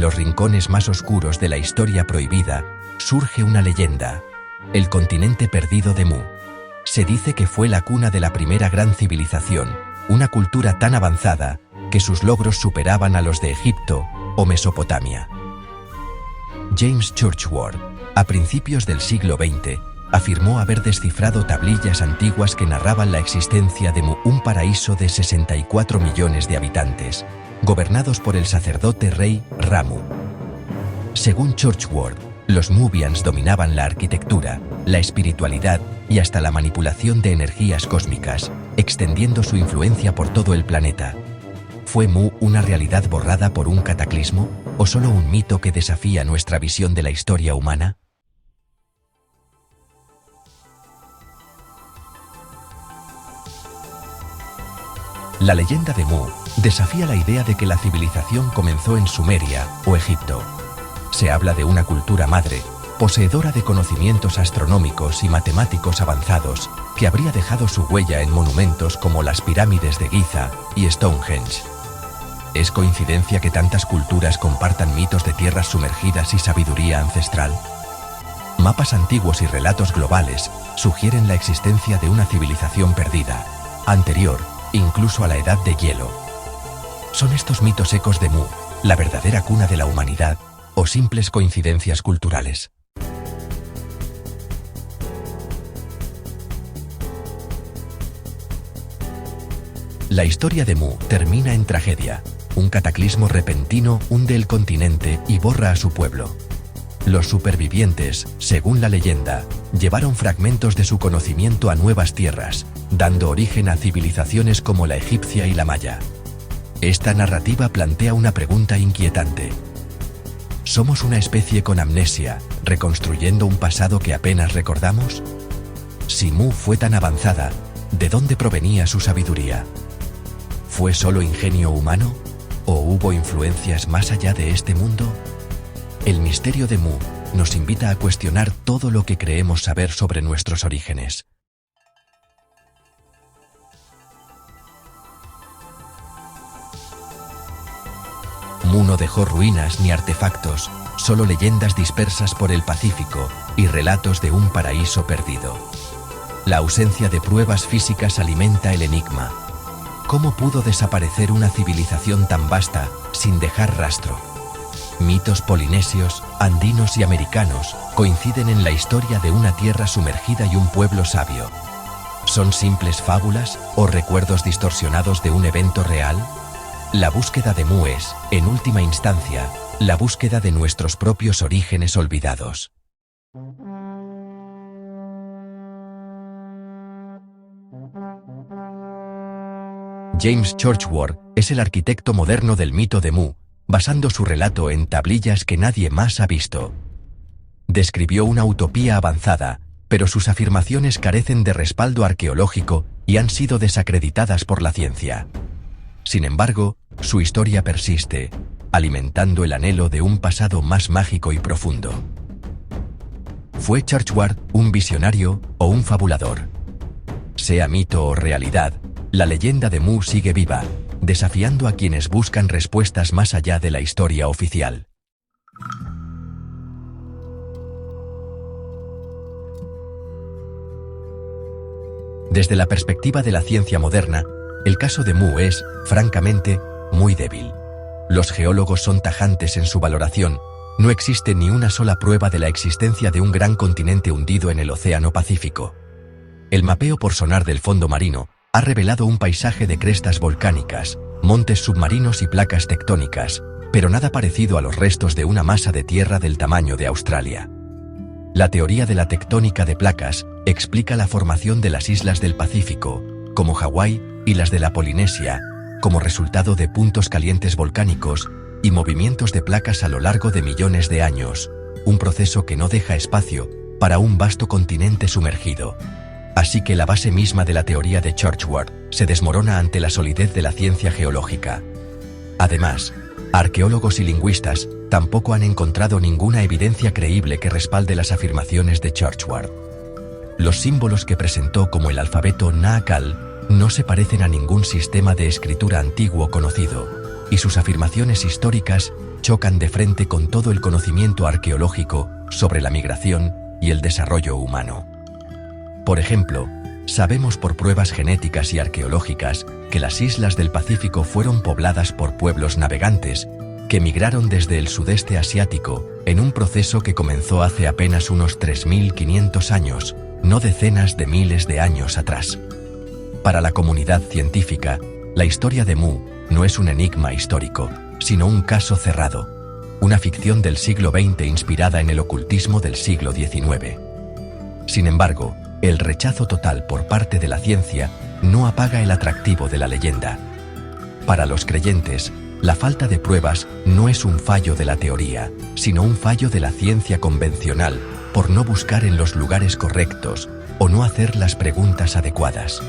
los rincones más oscuros de la historia prohibida, surge una leyenda: el continente perdido de Mu. Se dice que fue la cuna de la primera gran civilización, una cultura tan avanzada que sus logros superaban a los de Egipto o Mesopotamia. James Churchward, a principios del siglo XX, afirmó haber descifrado tablillas antiguas que narraban la existencia de Mu, un paraíso de 64 millones de habitantes, gobernados por el sacerdote rey Ramu. Según Churchward, los Mubians dominaban la arquitectura, la espiritualidad y hasta la manipulación de energías cósmicas, extendiendo su influencia por todo el planeta. ¿Fue Mu una realidad borrada por un cataclismo, o solo un mito que desafía nuestra visión de la historia humana? La leyenda de Mu desafía la idea de que la civilización comenzó en Sumeria o Egipto. Se habla de una cultura madre, poseedora de conocimientos astronómicos y matemáticos avanzados, que habría dejado su huella en monumentos como las pirámides de Giza y Stonehenge. ¿Es coincidencia que tantas culturas compartan mitos de tierras sumergidas y sabiduría ancestral? Mapas antiguos y relatos globales sugieren la existencia de una civilización perdida, anterior incluso a la edad de hielo. ¿Son estos mitos ecos de Mu, la verdadera cuna de la humanidad, o simples coincidencias culturales? La historia de Mu termina en tragedia. Un cataclismo repentino hunde el continente y borra a su pueblo. Los supervivientes, según la leyenda, llevaron fragmentos de su conocimiento a nuevas tierras, dando origen a civilizaciones como la egipcia y la maya. Esta narrativa plantea una pregunta inquietante. ¿Somos una especie con amnesia, reconstruyendo un pasado que apenas recordamos? Si Mu fue tan avanzada, ¿de dónde provenía su sabiduría? ¿Fue solo ingenio humano? ¿O hubo influencias más allá de este mundo? El misterio de Mu nos invita a cuestionar todo lo que creemos saber sobre nuestros orígenes. Mu no dejó ruinas ni artefactos, solo leyendas dispersas por el Pacífico y relatos de un paraíso perdido. La ausencia de pruebas físicas alimenta el enigma. ¿Cómo pudo desaparecer una civilización tan vasta sin dejar rastro? Mitos polinesios, andinos y americanos coinciden en la historia de una tierra sumergida y un pueblo sabio. ¿Son simples fábulas o recuerdos distorsionados de un evento real? La búsqueda de Mu es, en última instancia, la búsqueda de nuestros propios orígenes olvidados. James Churchward es el arquitecto moderno del mito de Mu, basando su relato en tablillas que nadie más ha visto. Describió una utopía avanzada, pero sus afirmaciones carecen de respaldo arqueológico y han sido desacreditadas por la ciencia. Sin embargo, su historia persiste, alimentando el anhelo de un pasado más mágico y profundo. ¿Fue Churchward un visionario o un fabulador? Sea mito o realidad, la leyenda de Mu sigue viva, desafiando a quienes buscan respuestas más allá de la historia oficial. Desde la perspectiva de la ciencia moderna, el caso de Mu es, francamente, muy débil. Los geólogos son tajantes en su valoración. No existe ni una sola prueba de la existencia de un gran continente hundido en el Océano Pacífico. El mapeo por sonar del fondo marino ha revelado un paisaje de crestas volcánicas, montes submarinos y placas tectónicas, pero nada parecido a los restos de una masa de tierra del tamaño de Australia. La teoría de la tectónica de placas explica la formación de las islas del Pacífico, como Hawái, y las de la Polinesia, como resultado de puntos calientes volcánicos y movimientos de placas a lo largo de millones de años, un proceso que no deja espacio para un vasto continente sumergido. Así que la base misma de la teoría de Churchward se desmorona ante la solidez de la ciencia geológica. Además, arqueólogos y lingüistas tampoco han encontrado ninguna evidencia creíble que respalde las afirmaciones de Churchward. Los símbolos que presentó como el alfabeto Naacal no se parecen a ningún sistema de escritura antiguo conocido, y sus afirmaciones históricas chocan de frente con todo el conocimiento arqueológico sobre la migración y el desarrollo humano. Por ejemplo, sabemos por pruebas genéticas y arqueológicas que las islas del Pacífico fueron pobladas por pueblos navegantes que migraron desde el sudeste asiático en un proceso que comenzó hace apenas unos 3.500 años, no decenas de miles de años atrás. Para la comunidad científica, la historia de Mu no es un enigma histórico, sino un caso cerrado, una ficción del siglo XX inspirada en el ocultismo del siglo XIX. Sin embargo, el rechazo total por parte de la ciencia no apaga el atractivo de la leyenda. Para los creyentes, la falta de pruebas no es un fallo de la teoría, sino un fallo de la ciencia convencional por no buscar en los lugares correctos o no hacer las preguntas adecuadas.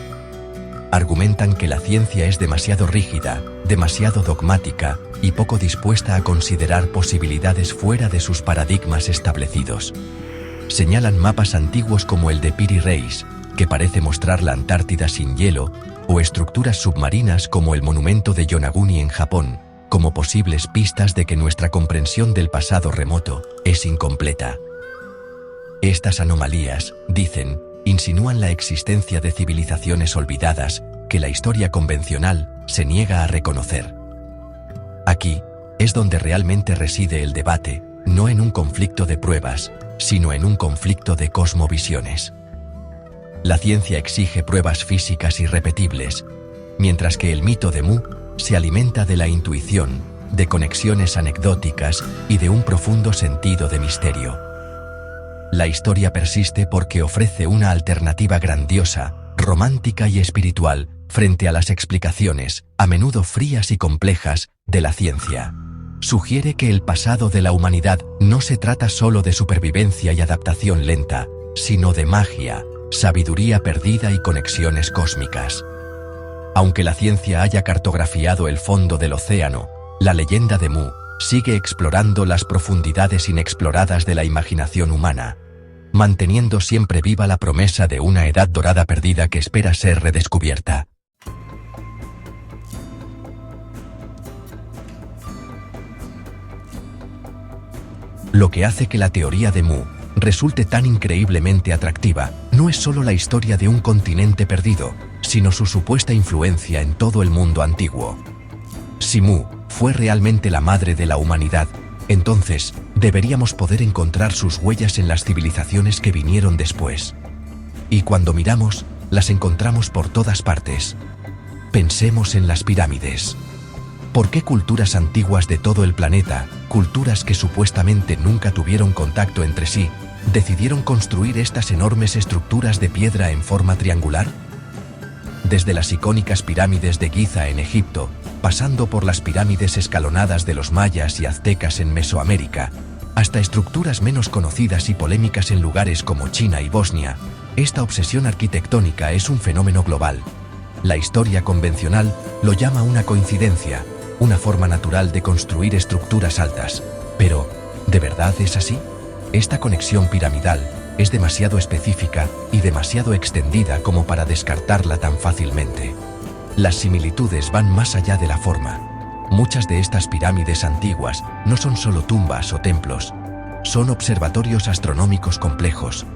Argumentan que la ciencia es demasiado rígida, demasiado dogmática y poco dispuesta a considerar posibilidades fuera de sus paradigmas establecidos. Señalan mapas antiguos como el de Piri Reis, que parece mostrar la Antártida sin hielo, o estructuras submarinas como el monumento de Yonaguni en Japón, como posibles pistas de que nuestra comprensión del pasado remoto es incompleta. Estas anomalías, dicen, insinúan la existencia de civilizaciones olvidadas que la historia convencional se niega a reconocer. Aquí es donde realmente reside el debate, no en un conflicto de pruebas, sino en un conflicto de cosmovisiones. La ciencia exige pruebas físicas irrepetibles, mientras que el mito de Mu se alimenta de la intuición, de conexiones anecdóticas y de un profundo sentido de misterio. La historia persiste porque ofrece una alternativa grandiosa, romántica y espiritual frente a las explicaciones, a menudo frías y complejas, de la ciencia. Sugiere que el pasado de la humanidad no se trata solo de supervivencia y adaptación lenta, sino de magia, sabiduría perdida y conexiones cósmicas. Aunque la ciencia haya cartografiado el fondo del océano, la leyenda de Mu sigue explorando las profundidades inexploradas de la imaginación humana, manteniendo siempre viva la promesa de una edad dorada perdida que espera ser redescubierta. Lo que hace que la teoría de Mu resulte tan increíblemente atractiva no es solo la historia de un continente perdido, sino su supuesta influencia en todo el mundo antiguo. Si Mu fue realmente la madre de la humanidad, entonces deberíamos poder encontrar sus huellas en las civilizaciones que vinieron después. Y cuando miramos, las encontramos por todas partes. Pensemos en las pirámides. ¿Por qué culturas antiguas de todo el planeta, culturas que supuestamente nunca tuvieron contacto entre sí, decidieron construir estas enormes estructuras de piedra en forma triangular? Desde las icónicas pirámides de Giza en Egipto, pasando por las pirámides escalonadas de los mayas y aztecas en Mesoamérica, hasta estructuras menos conocidas y polémicas en lugares como China y Bosnia, esta obsesión arquitectónica es un fenómeno global. La historia convencional lo llama una coincidencia, una forma natural de construir estructuras altas. Pero, ¿de verdad es así? Esta conexión piramidal es demasiado específica y demasiado extendida como para descartarla tan fácilmente. Las similitudes van más allá de la forma. Muchas de estas pirámides antiguas no son solo tumbas o templos, son observatorios astronómicos complejos.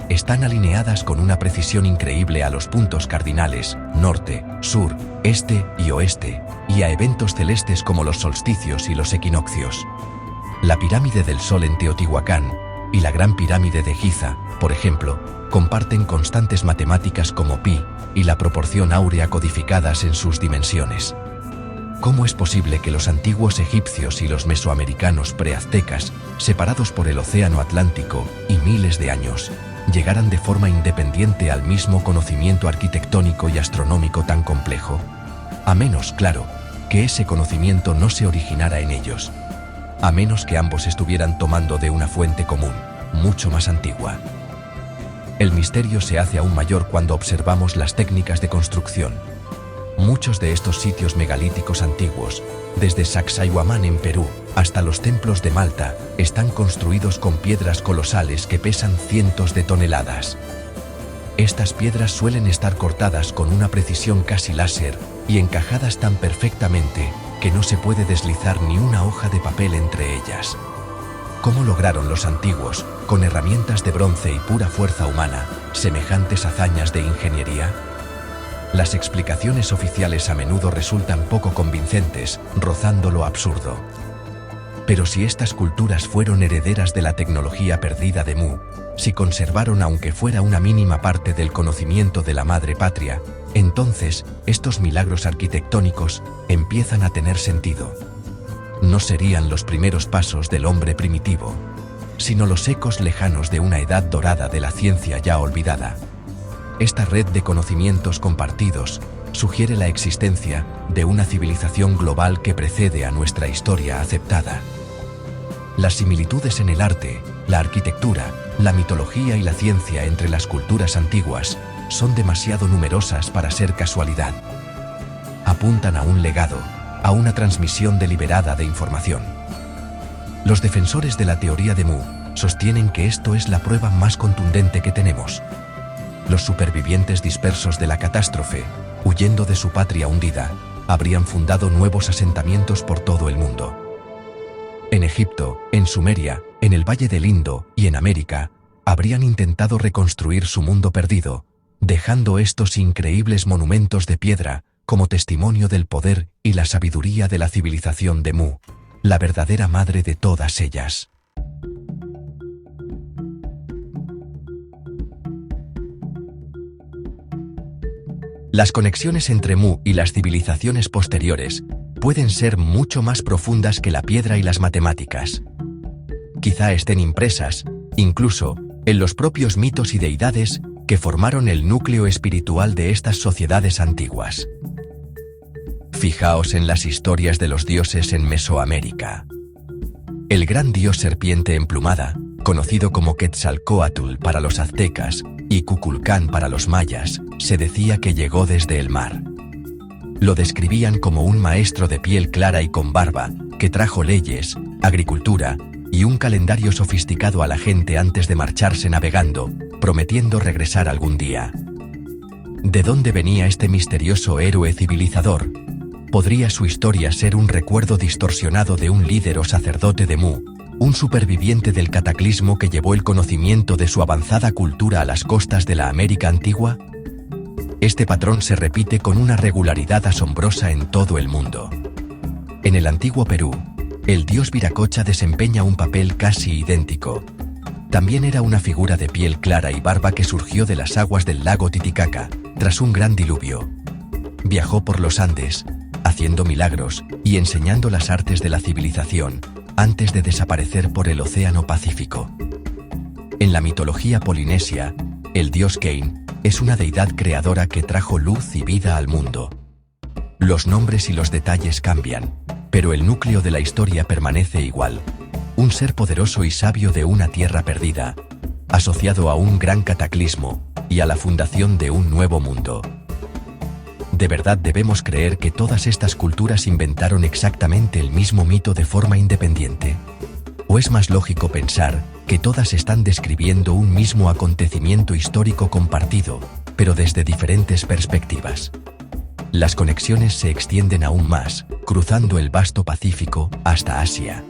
Están alineadas con una precisión increíble a los puntos cardinales, norte, sur, este y oeste, y a eventos celestes como los solsticios y los equinoccios. La pirámide del Sol en Teotihuacán y la Gran Pirámide de Giza, por ejemplo, comparten constantes matemáticas como pi y la proporción áurea codificadas en sus dimensiones. ¿Cómo es posible que los antiguos egipcios y los mesoamericanos preaztecas, separados por el Océano Atlántico y miles de años, llegaran de forma independiente al mismo conocimiento arquitectónico y astronómico tan complejo? A menos, claro, que ese conocimiento no se originara en ellos. A menos que ambos estuvieran tomando de una fuente común, mucho más antigua. El misterio se hace aún mayor cuando observamos las técnicas de construcción. Muchos de estos sitios megalíticos antiguos, desde Sacsayhuamán en Perú hasta los templos de Malta, están construidos con piedras colosales que pesan cientos de toneladas. Estas piedras suelen estar cortadas con una precisión casi láser y encajadas tan perfectamente que no se puede deslizar ni una hoja de papel entre ellas. ¿Cómo lograron los antiguos, con herramientas de bronce y pura fuerza humana, semejantes hazañas de ingeniería? Las explicaciones oficiales a menudo resultan poco convincentes, rozando lo absurdo. Pero si estas culturas fueron herederas de la tecnología perdida de Mu, si conservaron aunque fuera una mínima parte del conocimiento de la madre patria, entonces estos milagros arquitectónicos empiezan a tener sentido. No serían los primeros pasos del hombre primitivo, sino los ecos lejanos de una edad dorada de la ciencia ya olvidada. Esta red de conocimientos compartidos sugiere la existencia de una civilización global que precede a nuestra historia aceptada. Las similitudes en el arte, la arquitectura, la mitología y la ciencia entre las culturas antiguas son demasiado numerosas para ser casualidad. Apuntan a un legado, a una transmisión deliberada de información. Los defensores de la teoría de Mu sostienen que esto es la prueba más contundente que tenemos. Los supervivientes dispersos de la catástrofe, huyendo de su patria hundida, habrían fundado nuevos asentamientos por todo el mundo. En Egipto, en Sumeria, en el Valle del Indo y en América, habrían intentado reconstruir su mundo perdido, dejando estos increíbles monumentos de piedra como testimonio del poder y la sabiduría de la civilización de Mu, la verdadera madre de todas ellas. Las conexiones entre Mu y las civilizaciones posteriores pueden ser mucho más profundas que la piedra y las matemáticas. Quizá estén impresas, incluso, en los propios mitos y deidades que formaron el núcleo espiritual de estas sociedades antiguas. Fijaos en las historias de los dioses en Mesoamérica. El gran dios serpiente emplumada, conocido como Quetzalcóatl para los aztecas y Kukulcán para los mayas, se decía que llegó desde el mar. Lo describían como un maestro de piel clara y con barba, que trajo leyes, agricultura y un calendario sofisticado a la gente antes de marcharse navegando, prometiendo regresar algún día. ¿De dónde venía este misterioso héroe civilizador? ¿Podría su historia ser un recuerdo distorsionado de un líder o sacerdote de Mu, un superviviente del cataclismo que llevó el conocimiento de su avanzada cultura a las costas de la América antigua? Este patrón se repite con una regularidad asombrosa en todo el mundo. En el antiguo Perú, el dios Viracocha desempeña un papel casi idéntico. También era una figura de piel clara y barba que surgió de las aguas del lago Titicaca, tras un gran diluvio. Viajó por los Andes, haciendo milagros y enseñando las artes de la civilización, antes de desaparecer por el Océano Pacífico. En la mitología polinesia, el dios Kane es una deidad creadora que trajo luz y vida al mundo. Los nombres y los detalles cambian, pero el núcleo de la historia permanece igual. Un ser poderoso y sabio de una tierra perdida, asociado a un gran cataclismo y a la fundación de un nuevo mundo. ¿De verdad debemos creer que todas estas culturas inventaron exactamente el mismo mito de forma independiente? ¿O es más lógico pensar que todas están describiendo un mismo acontecimiento histórico compartido, pero desde diferentes perspectivas? Las conexiones se extienden aún más, cruzando el vasto Pacífico hasta Asia.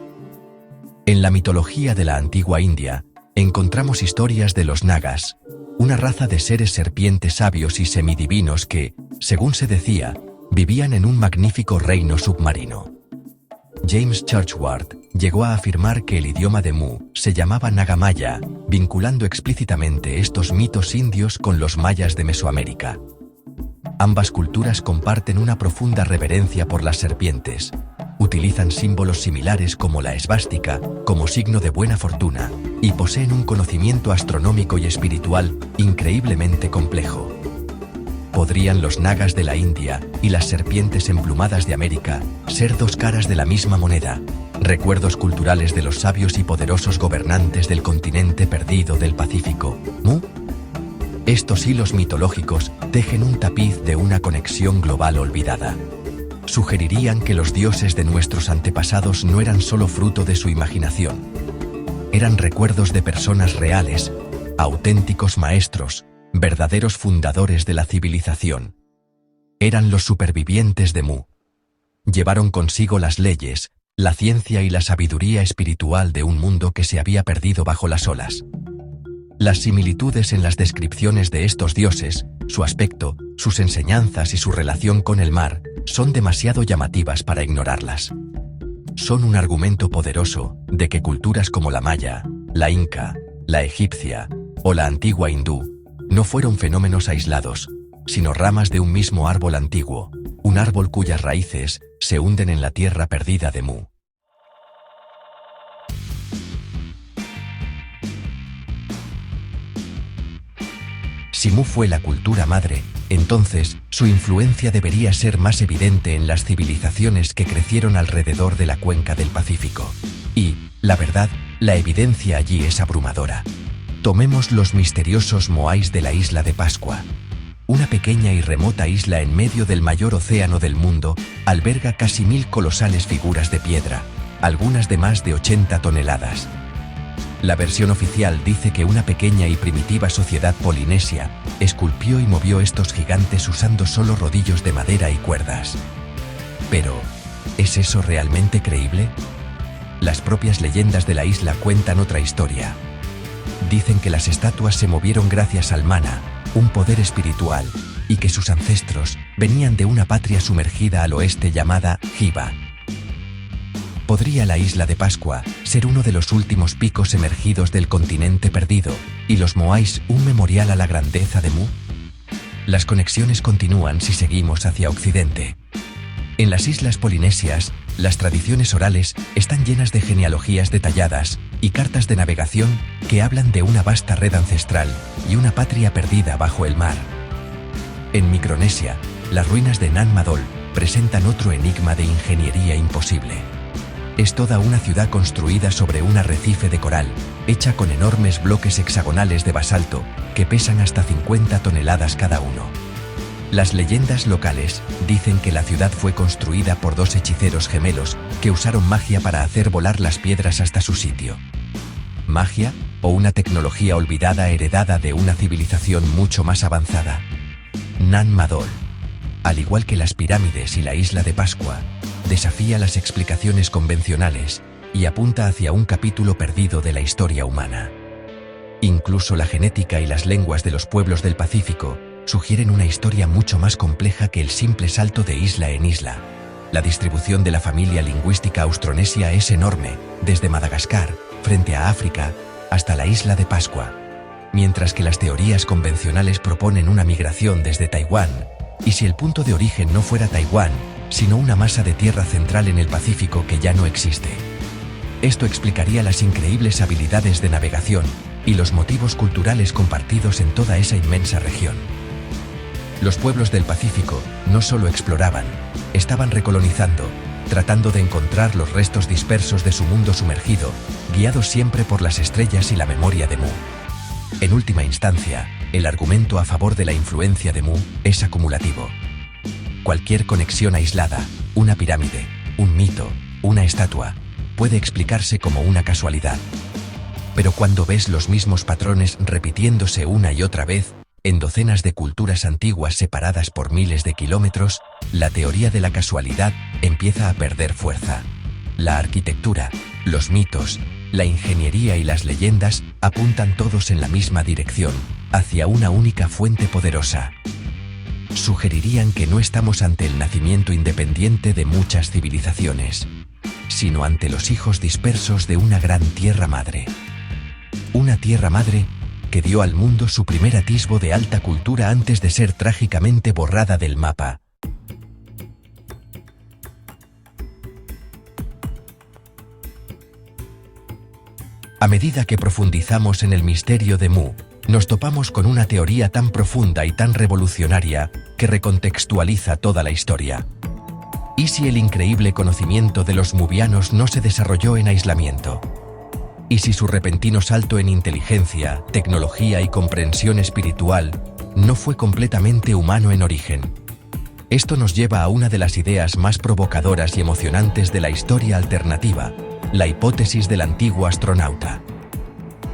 En la mitología de la antigua India, encontramos historias de los Nagas, una raza de seres serpientes sabios y semidivinos que, según se decía, vivían en un magnífico reino submarino. James Churchward llegó a afirmar que el idioma de Mu se llamaba Nagamaya, vinculando explícitamente estos mitos indios con los mayas de Mesoamérica. Ambas culturas comparten una profunda reverencia por las serpientes. Utilizan símbolos similares como la esvástica como signo de buena fortuna y poseen un conocimiento astronómico y espiritual increíblemente complejo. ¿Podrían los nagas de la India y las serpientes emplumadas de América ser dos caras de la misma moneda, recuerdos culturales de los sabios y poderosos gobernantes del continente perdido del Pacífico, Mu? Estos hilos mitológicos tejen un tapiz de una conexión global olvidada. Sugerirían que los dioses de nuestros antepasados no eran solo fruto de su imaginación. Eran recuerdos de personas reales, auténticos maestros, verdaderos fundadores de la civilización. Eran los supervivientes de Mu. Llevaron consigo las leyes, la ciencia y la sabiduría espiritual de un mundo que se había perdido bajo las olas. Las similitudes en las descripciones de estos dioses, su aspecto, sus enseñanzas y su relación con el mar, son demasiado llamativas para ignorarlas. Son un argumento poderoso de que culturas como la maya, la inca, la egipcia o la antigua hindú no fueron fenómenos aislados, sino ramas de un mismo árbol antiguo, un árbol cuyas raíces se hunden en la tierra perdida de Mu. Si Mu fue la cultura madre, entonces su influencia debería ser más evidente en las civilizaciones que crecieron alrededor de la cuenca del Pacífico. Y, la verdad, la evidencia allí es abrumadora. Tomemos los misteriosos moais de la isla de Pascua. Una pequeña y remota isla en medio del mayor océano del mundo alberga casi 1000 colosales figuras de piedra, algunas de más de 80 toneladas. La versión oficial dice que una pequeña y primitiva sociedad polinesia esculpió y movió estos gigantes usando solo rodillos de madera y cuerdas. Pero, ¿es eso realmente creíble? Las propias leyendas de la isla cuentan otra historia. Dicen que las estatuas se movieron gracias al mana, un poder espiritual, y que sus ancestros venían de una patria sumergida al oeste llamada Hiva. ¿Podría la isla de Pascua ser uno de los últimos picos emergidos del continente perdido, y los moais un memorial a la grandeza de Mu? Las conexiones continúan si seguimos hacia occidente. En las islas polinesias, las tradiciones orales están llenas de genealogías detalladas y cartas de navegación que hablan de una vasta red ancestral y una patria perdida bajo el mar. En Micronesia, las ruinas de Nan Madol presentan otro enigma de ingeniería imposible. Es toda una ciudad construida sobre un arrecife de coral, hecha con enormes bloques hexagonales de basalto que pesan hasta 50 toneladas cada uno. Las leyendas locales dicen que la ciudad fue construida por dos hechiceros gemelos que usaron magia para hacer volar las piedras hasta su sitio. ¿Magia o una tecnología olvidada heredada de una civilización mucho más avanzada? Nan Madol, al igual que las pirámides y la isla de Pascua, desafía las explicaciones convencionales y apunta hacia un capítulo perdido de la historia humana. Incluso la genética y las lenguas de los pueblos del Pacífico sugieren una historia mucho más compleja que el simple salto de isla en isla. La distribución de la familia lingüística austronesia es enorme, desde Madagascar, frente a África, hasta la isla de Pascua, mientras que las teorías convencionales proponen una migración desde Taiwán, y si el punto de origen no fuera Taiwán, sino una masa de tierra central en el Pacífico que ya no existe. Esto explicaría las increíbles habilidades de navegación y los motivos culturales compartidos en toda esa inmensa región. Los pueblos del Pacífico no solo exploraban, estaban recolonizando, tratando de encontrar los restos dispersos de su mundo sumergido, guiados siempre por las estrellas y la memoria de Mu. En última instancia, el argumento a favor de la influencia de Mu es acumulativo. Cualquier conexión aislada, una pirámide, un mito, una estatua, puede explicarse como una casualidad. Pero cuando ves los mismos patrones repitiéndose una y otra vez, en docenas de culturas antiguas separadas por miles de kilómetros, la teoría de la casualidad empieza a perder fuerza. La arquitectura, los mitos, la ingeniería y las leyendas apuntan todos en la misma dirección, hacia una única fuente poderosa. Sugerirían que no estamos ante el nacimiento independiente de muchas civilizaciones, sino ante los hijos dispersos de una gran tierra madre. Una tierra madre que dio al mundo su primer atisbo de alta cultura antes de ser trágicamente borrada del mapa. A medida que profundizamos en el misterio de Mu, nos topamos con una teoría tan profunda y tan revolucionaria que recontextualiza toda la historia. ¿Y si el increíble conocimiento de los muvianos no se desarrolló en aislamiento? ¿Y si su repentino salto en inteligencia, tecnología y comprensión espiritual no fue completamente humano en origen? Esto nos lleva a una de las ideas más provocadoras y emocionantes de la historia alternativa, la hipótesis del antiguo astronauta.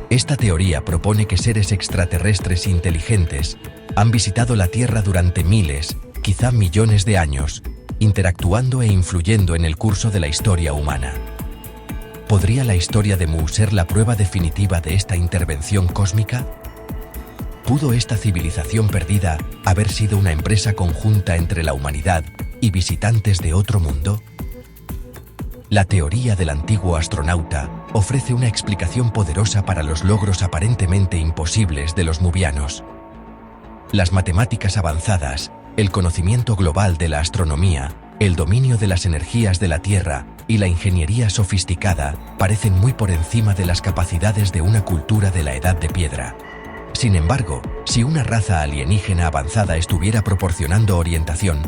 Esta teoría propone que seres extraterrestres inteligentes han visitado la Tierra durante miles, quizá millones de años, interactuando e influyendo en el curso de la historia humana. ¿Podría la historia de Mu ser la prueba definitiva de esta intervención cósmica? ¿Pudo esta civilización perdida haber sido una empresa conjunta entre la humanidad y visitantes de otro mundo? La teoría del antiguo astronauta ofrece una explicación poderosa para los logros aparentemente imposibles de los muvianos. Las matemáticas avanzadas, el conocimiento global de la astronomía, el dominio de las energías de la Tierra y la ingeniería sofisticada parecen muy por encima de las capacidades de una cultura de la Edad de Piedra. Sin embargo, si una raza alienígena avanzada estuviera proporcionando orientación,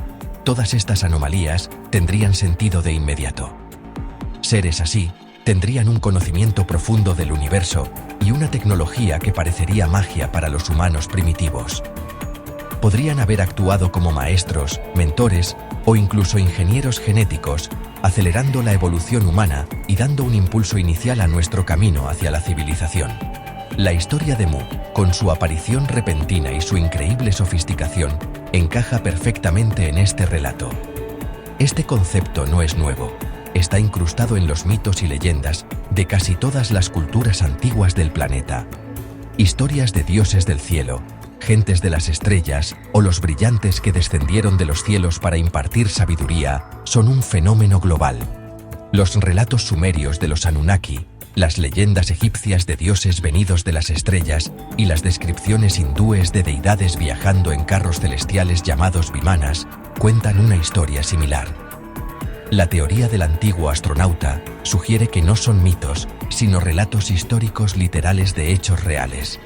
todas estas anomalías tendrían sentido de inmediato. Seres así tendrían un conocimiento profundo del universo y una tecnología que parecería magia para los humanos primitivos. Podrían haber actuado como maestros, mentores o incluso ingenieros genéticos, acelerando la evolución humana y dando un impulso inicial a nuestro camino hacia la civilización. La historia de Mu, con su aparición repentina y su increíble sofisticación, encaja perfectamente en este relato. Este concepto no es nuevo. Está incrustado en los mitos y leyendas de casi todas las culturas antiguas del planeta. Historias de dioses del cielo, gentes de las estrellas o los brillantes que descendieron de los cielos para impartir sabiduría son un fenómeno global. Los relatos sumerios de los Anunnaki, las leyendas egipcias de dioses venidos de las estrellas y las descripciones hindúes de deidades viajando en carros celestiales llamados vimanas cuentan una historia similar. La teoría del antiguo astronauta sugiere que no son mitos, sino relatos históricos literales de hechos reales.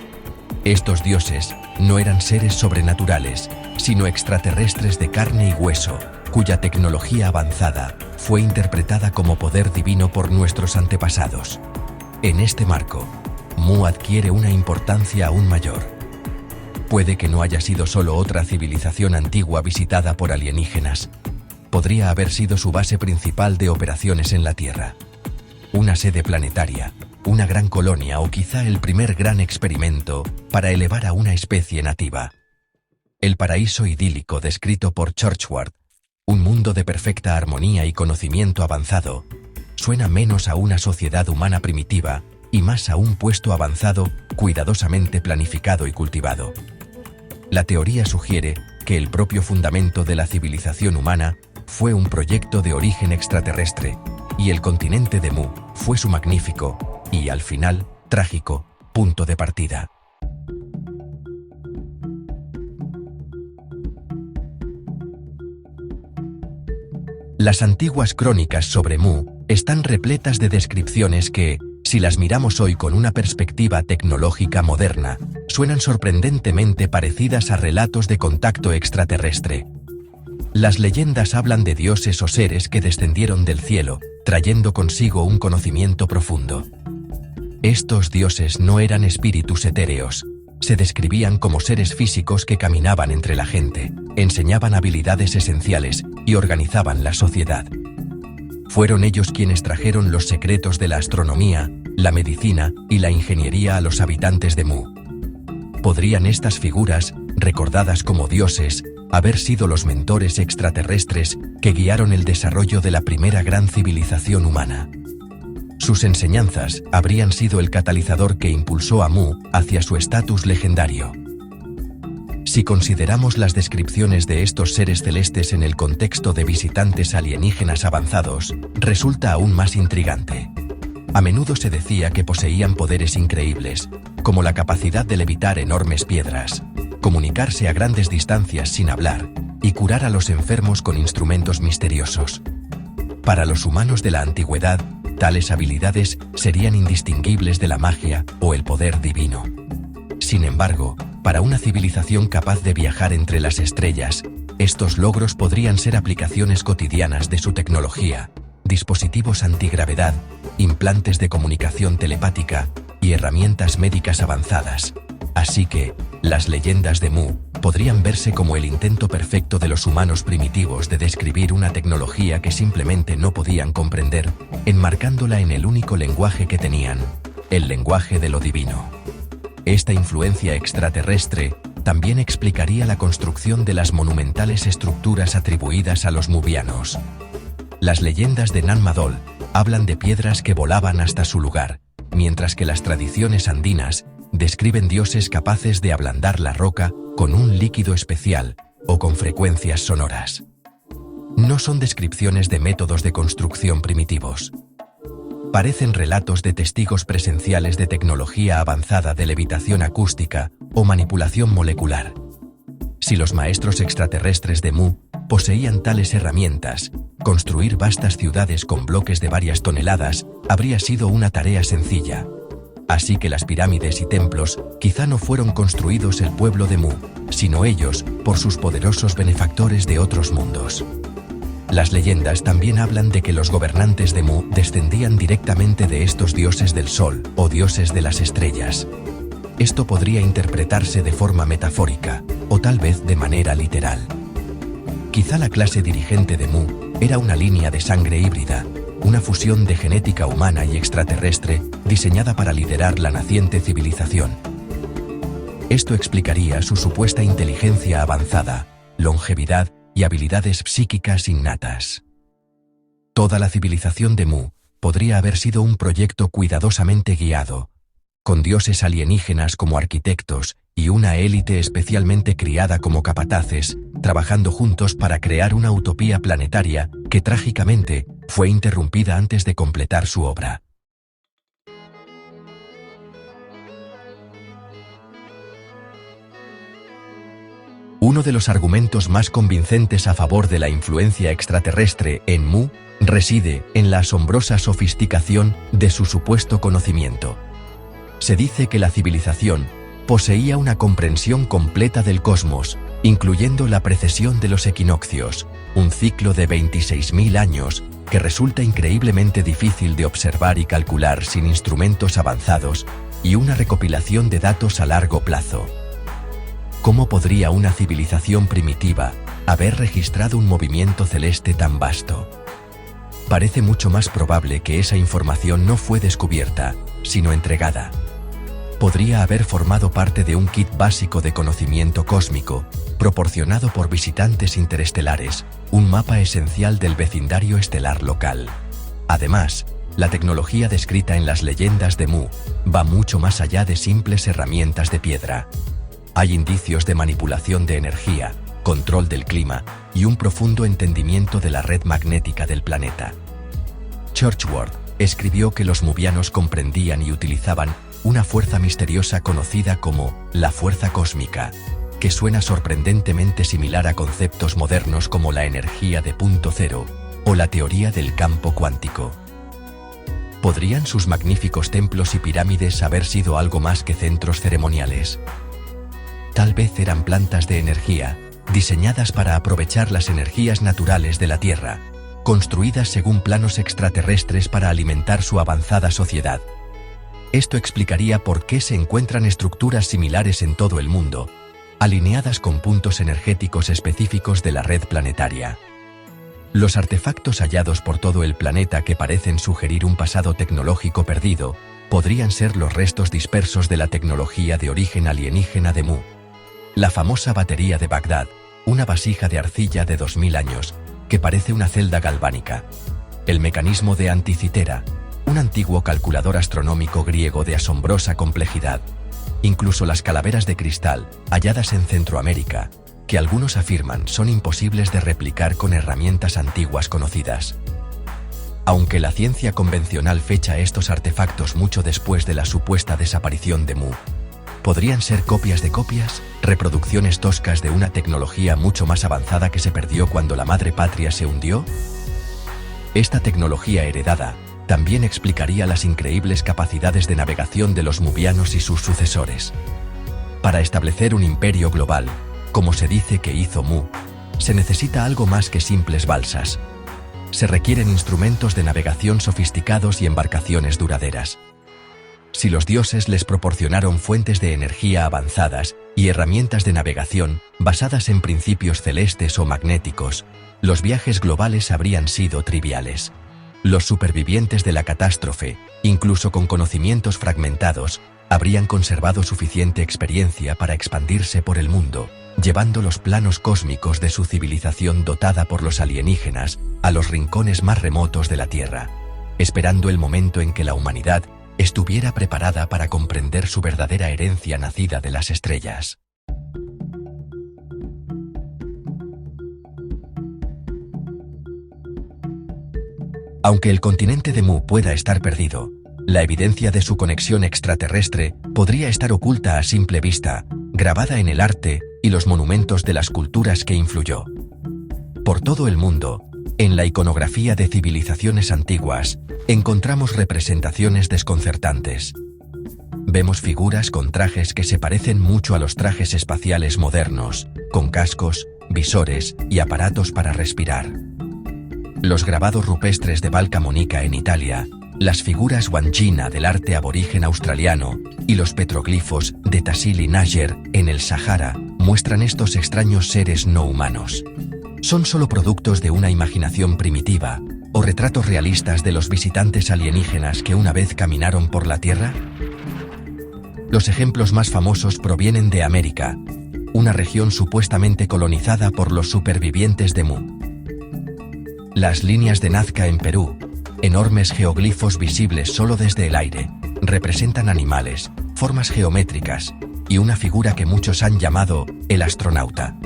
Estos dioses no eran seres sobrenaturales, sino extraterrestres de carne y hueso, cuya tecnología avanzada fue interpretada como poder divino por nuestros antepasados. En este marco, Mu adquiere una importancia aún mayor. Puede que no haya sido solo otra civilización antigua visitada por alienígenas. Podría haber sido su base principal de operaciones en la Tierra. Una sede planetaria, una gran colonia o quizá el primer gran experimento para elevar a una especie nativa. El paraíso idílico descrito por Churchward, un mundo de perfecta armonía y conocimiento avanzado, suena menos a una sociedad humana primitiva y más a un puesto avanzado, cuidadosamente planificado y cultivado. La teoría sugiere que el propio fundamento de la civilización humana fue un proyecto de origen extraterrestre, y el continente de Mu fue su magnífico, y al final, trágico, punto de partida. Las antiguas crónicas sobre Mu están repletas de descripciones que, si las miramos hoy con una perspectiva tecnológica moderna, suenan sorprendentemente parecidas a relatos de contacto extraterrestre. Las leyendas hablan de dioses o seres que descendieron del cielo, trayendo consigo un conocimiento profundo. Estos dioses no eran espíritus etéreos. Se describían como seres físicos que caminaban entre la gente, enseñaban habilidades esenciales y organizaban la sociedad. Fueron ellos quienes trajeron los secretos de la astronomía, la medicina y la ingeniería a los habitantes de Mu. ¿Podrían estas figuras, recordadas como dioses, haber sido los mentores extraterrestres que guiaron el desarrollo de la primera gran civilización humana? Sus enseñanzas habrían sido el catalizador que impulsó a Mu hacia su estatus legendario. Si consideramos las descripciones de estos seres celestes en el contexto de visitantes alienígenas avanzados, resulta aún más intrigante. A menudo se decía que poseían poderes increíbles, como la capacidad de levitar enormes piedras, comunicarse a grandes distancias sin hablar y curar a los enfermos con instrumentos misteriosos. Para los humanos de la antigüedad, tales habilidades serían indistinguibles de la magia o el poder divino. Sin embargo, para una civilización capaz de viajar entre las estrellas, estos logros podrían ser aplicaciones cotidianas de su tecnología, dispositivos antigravedad, implantes de comunicación telepática y herramientas médicas avanzadas. Así que, las leyendas de Mu podrían verse como el intento perfecto de los humanos primitivos de describir una tecnología que simplemente no podían comprender, enmarcándola en el único lenguaje que tenían, el lenguaje de lo divino. Esta influencia extraterrestre también explicaría la construcción de las monumentales estructuras atribuidas a los muvianos. Las leyendas de Nanmadol hablan de piedras que volaban hasta su lugar, mientras que las tradiciones andinas describen dioses capaces de ablandar la roca con un líquido especial o con frecuencias sonoras. No son descripciones de métodos de construcción primitivos. Parecen relatos de testigos presenciales de tecnología avanzada de levitación acústica o manipulación molecular. Si los maestros extraterrestres de Mu poseían tales herramientas, construir vastas ciudades con bloques de varias toneladas habría sido una tarea sencilla. Así que las pirámides y templos quizá no fueron construidos el pueblo de Mu, sino ellos por sus poderosos benefactores de otros mundos. Las leyendas también hablan de que los gobernantes de Mu descendían directamente de estos dioses del sol o dioses de las estrellas. Esto podría interpretarse de forma metafórica, o tal vez de manera literal. Quizá la clase dirigente de Mu era una línea de sangre híbrida, una fusión de genética humana y extraterrestre diseñada para liderar la naciente civilización. Esto explicaría su supuesta inteligencia avanzada, longevidad y habilidades psíquicas innatas. Toda la civilización de Mu podría haber sido un proyecto cuidadosamente guiado, con dioses alienígenas como arquitectos y una élite especialmente criada como capataces, trabajando juntos para crear una utopía planetaria que trágicamente fue interrumpida antes de completar su obra. Uno de los argumentos más convincentes a favor de la influencia extraterrestre en Mu reside en la asombrosa sofisticación de su supuesto conocimiento. Se dice que la civilización poseía una comprensión completa del cosmos, incluyendo la precesión de los equinoccios, un ciclo de 26.000 años que resulta increíblemente difícil de observar y calcular sin instrumentos avanzados, y una recopilación de datos a largo plazo. ¿Cómo podría una civilización primitiva haber registrado un movimiento celeste tan vasto? Parece mucho más probable que esa información no fue descubierta, sino entregada. Podría haber formado parte de un kit básico de conocimiento cósmico, proporcionado por visitantes interestelares, un mapa esencial del vecindario estelar local. Además, la tecnología descrita en las leyendas de Mu va mucho más allá de simples herramientas de piedra. Hay indicios de manipulación de energía, control del clima y un profundo entendimiento de la red magnética del planeta. Churchward escribió que los muvianos comprendían y utilizaban una fuerza misteriosa conocida como la fuerza cósmica, que suena sorprendentemente similar a conceptos modernos como la energía de punto cero o la teoría del campo cuántico. ¿Podrían sus magníficos templos y pirámides haber sido algo más que centros ceremoniales? Tal vez eran plantas de energía, diseñadas para aprovechar las energías naturales de la Tierra, construidas según planos extraterrestres para alimentar su avanzada sociedad. Esto explicaría por qué se encuentran estructuras similares en todo el mundo, alineadas con puntos energéticos específicos de la red planetaria. Los artefactos hallados por todo el planeta que parecen sugerir un pasado tecnológico perdido, podrían ser los restos dispersos de la tecnología de origen alienígena de Mu. La famosa batería de Bagdad, una vasija de arcilla de 2000 años, que parece una celda galvánica. El mecanismo de Anticitera, un antiguo calculador astronómico griego de asombrosa complejidad. Incluso las calaveras de cristal, halladas en Centroamérica, que algunos afirman son imposibles de replicar con herramientas antiguas conocidas. Aunque la ciencia convencional fecha estos artefactos mucho después de la supuesta desaparición de Mu, ¿podrían ser copias de copias, reproducciones toscas de una tecnología mucho más avanzada que se perdió cuando la madre patria se hundió? Esta tecnología heredada también explicaría las increíbles capacidades de navegación de los muvianos y sus sucesores. Para establecer un imperio global, como se dice que hizo Mu, se necesita algo más que simples balsas. Se requieren instrumentos de navegación sofisticados y embarcaciones duraderas. Si los dioses les proporcionaron fuentes de energía avanzadas y herramientas de navegación basadas en principios celestes o magnéticos, los viajes globales habrían sido triviales. Los supervivientes de la catástrofe, incluso con conocimientos fragmentados, habrían conservado suficiente experiencia para expandirse por el mundo, llevando los planos cósmicos de su civilización dotada por los alienígenas a los rincones más remotos de la Tierra, esperando el momento en que la humanidad estuviera preparada para comprender su verdadera herencia nacida de las estrellas. Aunque el continente de Mu pueda estar perdido, la evidencia de su conexión extraterrestre podría estar oculta a simple vista, grabada en el arte y los monumentos de las culturas que influyó. Por todo el mundo, en la iconografía de civilizaciones antiguas, encontramos representaciones desconcertantes. Vemos figuras con trajes que se parecen mucho a los trajes espaciales modernos, con cascos, visores y aparatos para respirar. Los grabados rupestres de Val Camonica en Italia, las figuras Wandjina del arte aborigen australiano y los petroglifos de Tassili N'Ajjer en el Sahara muestran estos extraños seres no humanos. ¿Son solo productos de una imaginación primitiva o retratos realistas de los visitantes alienígenas que una vez caminaron por la Tierra? Los ejemplos más famosos provienen de América, una región supuestamente colonizada por los supervivientes de Mu. Las líneas de Nazca en Perú, enormes geoglifos visibles solo desde el aire, representan animales, formas geométricas y una figura que muchos han llamado el astronauta.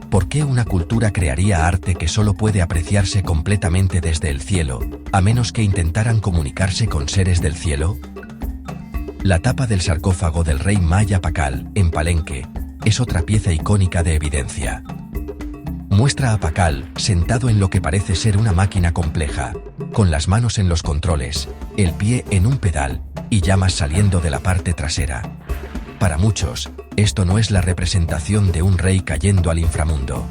¿Por qué una cultura crearía arte que solo puede apreciarse completamente desde el cielo, a menos que intentaran comunicarse con seres del cielo? La tapa del sarcófago del rey maya Pacal, en Palenque, es otra pieza icónica de evidencia. Muestra a Pacal sentado en lo que parece ser una máquina compleja, con las manos en los controles, el pie en un pedal y llamas saliendo de la parte trasera. Para muchos, esto no es la representación de un rey cayendo al inframundo.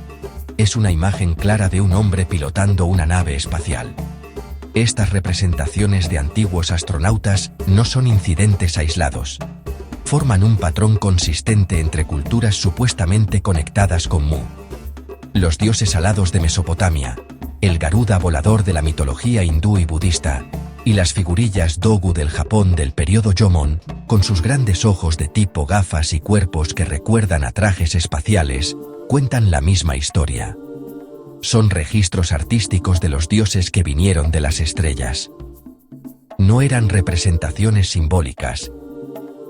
Es una imagen clara de un hombre pilotando una nave espacial. Estas representaciones de antiguos astronautas no son incidentes aislados. Forman un patrón consistente entre culturas supuestamente conectadas con Mu. Los dioses alados de Mesopotamia, el Garuda volador de la mitología hindú y budista, y las figurillas Dogu del Japón del periodo Jomon, con sus grandes ojos de tipo gafas y cuerpos que recuerdan a trajes espaciales, cuentan la misma historia. Son registros artísticos de los dioses que vinieron de las estrellas. No eran representaciones simbólicas.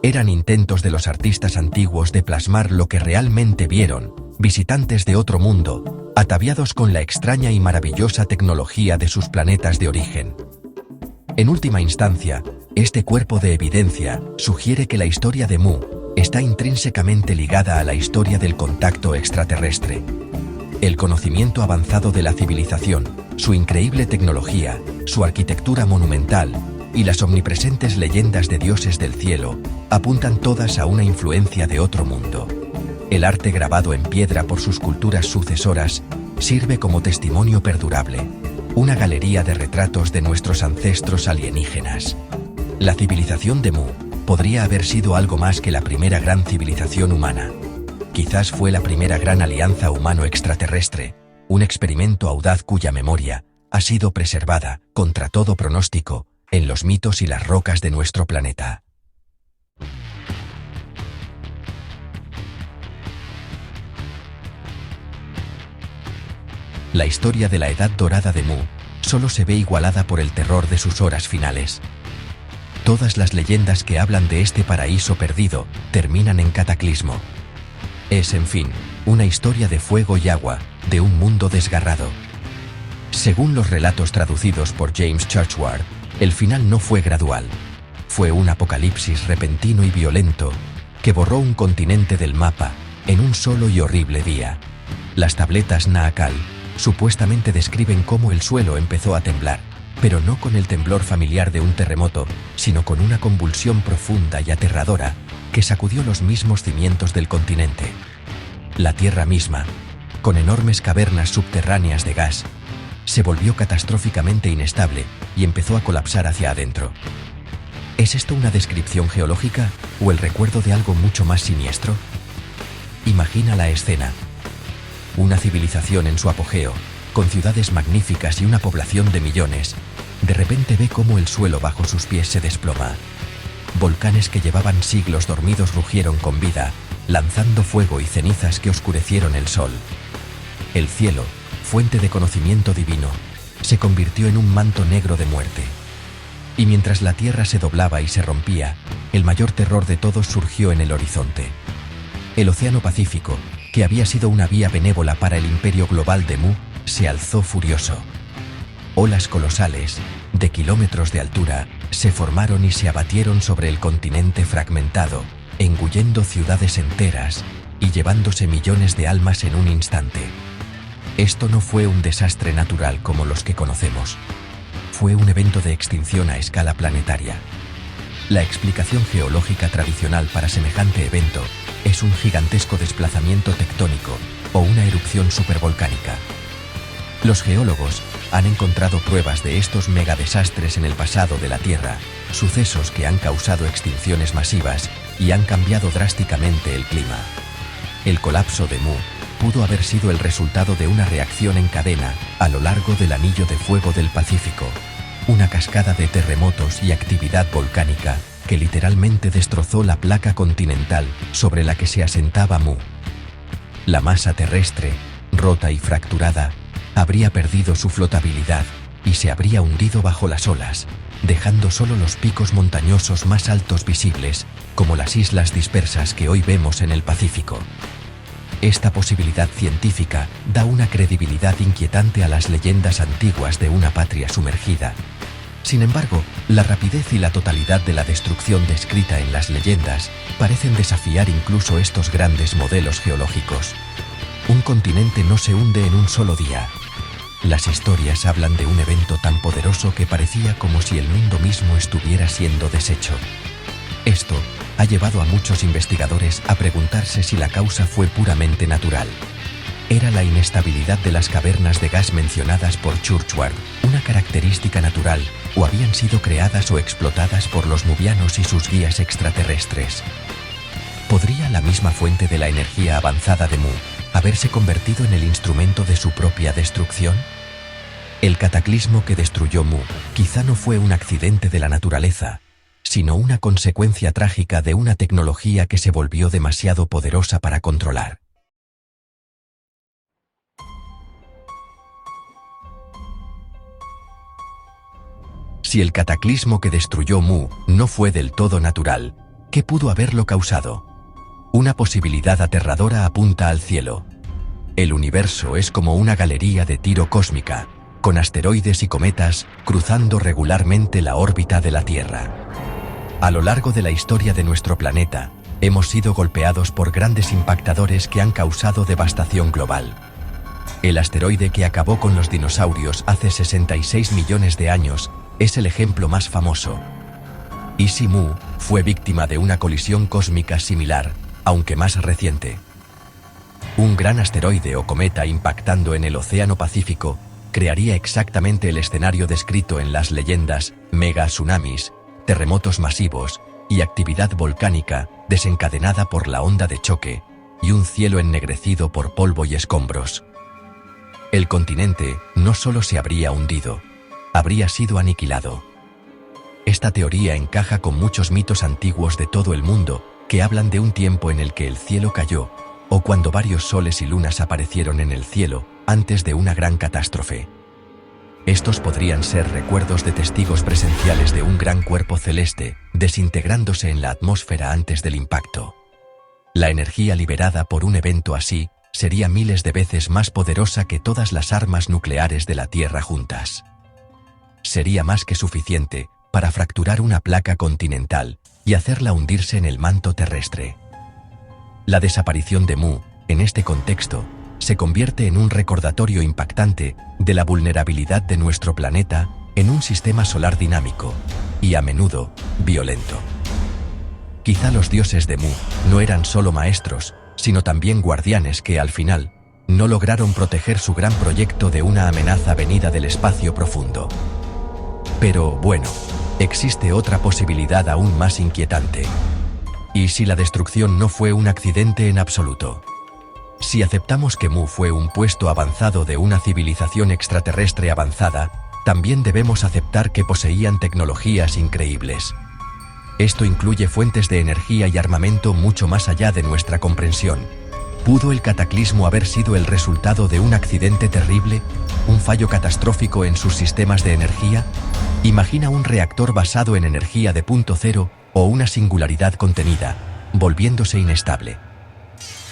Eran intentos de los artistas antiguos de plasmar lo que realmente vieron, visitantes de otro mundo, ataviados con la extraña y maravillosa tecnología de sus planetas de origen. En última instancia, este cuerpo de evidencia sugiere que la historia de Mu está intrínsecamente ligada a la historia del contacto extraterrestre. El conocimiento avanzado de la civilización, su increíble tecnología, su arquitectura monumental y las omnipresentes leyendas de dioses del cielo apuntan todas a una influencia de otro mundo. El arte grabado en piedra por sus culturas sucesoras sirve como testimonio perdurable, una galería de retratos de nuestros ancestros alienígenas. La civilización de Mu podría haber sido algo más que la primera gran civilización humana. Quizás fue la primera gran alianza humano-extraterrestre, un experimento audaz cuya memoria ha sido preservada, contra todo pronóstico, en los mitos y las rocas de nuestro planeta. La historia de la Edad Dorada de Mu solo se ve igualada por el terror de sus horas finales. Todas las leyendas que hablan de este paraíso perdido terminan en cataclismo. Es, en fin, una historia de fuego y agua, de un mundo desgarrado. Según los relatos traducidos por James Churchward, el final no fue gradual. Fue un apocalipsis repentino y violento que borró un continente del mapa en un solo y horrible día. Las tabletas Naakal supuestamente describen cómo el suelo empezó a temblar, pero no con el temblor familiar de un terremoto, sino con una convulsión profunda y aterradora que sacudió los mismos cimientos del continente. La Tierra misma, con enormes cavernas subterráneas de gas, se volvió catastróficamente inestable y empezó a colapsar hacia adentro. ¿Es esto una descripción geológica o el recuerdo de algo mucho más siniestro? Imagina la escena. Una civilización en su apogeo, con ciudades magníficas y una población de millones, de repente ve cómo el suelo bajo sus pies se desploma. volcanes que llevaban siglos dormidos rugieron con vida, lanzando fuego y cenizas que oscurecieron el sol. El cielo, fuente de conocimiento divino, se convirtió en un manto negro de muerte. Y mientras la tierra se doblaba y se rompía, el mayor terror de todos surgió en el horizonte. El Océano Pacífico, que había sido una vía benévola para el imperio global de Mu, se alzó furioso. Olas colosales, de kilómetros de altura, se formaron y se abatieron sobre el continente fragmentado, engullendo ciudades enteras y llevándose millones de almas en un instante. Esto no fue un desastre natural como los que conocemos. Fue un evento de extinción a escala planetaria. La explicación geológica tradicional para semejante evento es un gigantesco desplazamiento tectónico o una erupción supervolcánica. Los geólogos han encontrado pruebas de estos megadesastres en el pasado de la Tierra, sucesos que han causado extinciones masivas y han cambiado drásticamente el clima. El colapso de Mu pudo haber sido el resultado de una reacción en cadena a lo largo del anillo de fuego del Pacífico, una cascada de terremotos y actividad volcánica que literalmente destrozó la placa continental sobre la que se asentaba Mu. La masa terrestre, rota y fracturada, habría perdido su flotabilidad y se habría hundido bajo las olas, dejando solo los picos montañosos más altos visibles, como las islas dispersas que hoy vemos en el Pacífico. Esta posibilidad científica da una credibilidad inquietante a las leyendas antiguas de una patria sumergida. Sin embargo, la rapidez y la totalidad de la destrucción descrita en las leyendas parecen desafiar incluso estos grandes modelos geológicos. Un continente no se hunde en un solo día. Las historias hablan de un evento tan poderoso que parecía como si el mundo mismo estuviera siendo deshecho. Esto ha llevado a muchos investigadores a preguntarse si la causa fue puramente natural. ¿Era la inestabilidad de las cavernas de gas mencionadas por Churchward una característica natural o habían sido creadas o explotadas por los muvianos y sus guías extraterrestres? ¿Podría la misma fuente de la energía avanzada de Mu haberse convertido en el instrumento de su propia destrucción? El cataclismo que destruyó Mu quizá no fue un accidente de la naturaleza, sino una consecuencia trágica de una tecnología que se volvió demasiado poderosa para controlar. Si el cataclismo que destruyó Mu no fue del todo natural, ¿qué pudo haberlo causado? Una posibilidad aterradora apunta al cielo. El universo es como una galería de tiro cósmica, con asteroides y cometas cruzando regularmente la órbita de la Tierra. A lo largo de la historia de nuestro planeta, hemos sido golpeados por grandes impactadores que han causado devastación global. El asteroide que acabó con los dinosaurios hace 66 millones de años es el ejemplo más famoso. Mu fue víctima de una colisión cósmica similar, aunque más reciente. Un gran asteroide o cometa impactando en el Océano Pacífico crearía exactamente el escenario descrito en las leyendas: mega tsunamis, terremotos masivos y actividad volcánica desencadenada por la onda de choque y un cielo ennegrecido por polvo y escombros. El continente no solo se habría hundido, habría sido aniquilado. Esta teoría encaja con muchos mitos antiguos de todo el mundo que hablan de un tiempo en el que el cielo cayó, o cuando varios soles y lunas aparecieron en el cielo antes de una gran catástrofe. Estos podrían ser recuerdos de testigos presenciales de un gran cuerpo celeste desintegrándose en la atmósfera antes del impacto. La energía liberada por un evento así sería miles de veces más poderosa que todas las armas nucleares de la Tierra juntas. Sería más que suficiente para fracturar una placa continental y hacerla hundirse en el manto terrestre. La desaparición de Mu, en este contexto, se convierte en un recordatorio impactante de la vulnerabilidad de nuestro planeta en un sistema solar dinámico y, a menudo, violento. Quizá los dioses de Mu no eran solo maestros, sino también guardianes que, al final, no lograron proteger su gran proyecto de una amenaza venida del espacio profundo. Pero, bueno, existe otra posibilidad aún más inquietante. ¿Y si la destrucción no fue un accidente en absoluto? Si aceptamos que Mu fue un puesto avanzado de una civilización extraterrestre avanzada, también debemos aceptar que poseían tecnologías increíbles. Esto incluye fuentes de energía y armamento mucho más allá de nuestra comprensión. ¿Pudo el cataclismo haber sido el resultado de un accidente terrible? ¿Un fallo catastrófico en sus sistemas de energía? Imagina un reactor basado en energía de punto cero o una singularidad contenida, volviéndose inestable.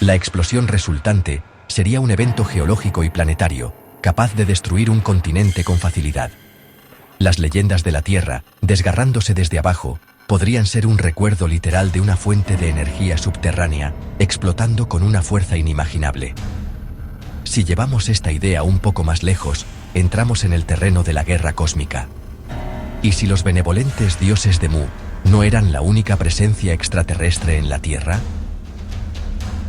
La explosión resultante sería un evento geológico y planetario, capaz de destruir un continente con facilidad. Las leyendas de la Tierra, desgarrándose desde abajo, podrían ser un recuerdo literal de una fuente de energía subterránea, explotando con una fuerza inimaginable. Si llevamos esta idea un poco más lejos, entramos en el terreno de la guerra cósmica. ¿Y si los benevolentes dioses de Mu no eran la única presencia extraterrestre en la Tierra?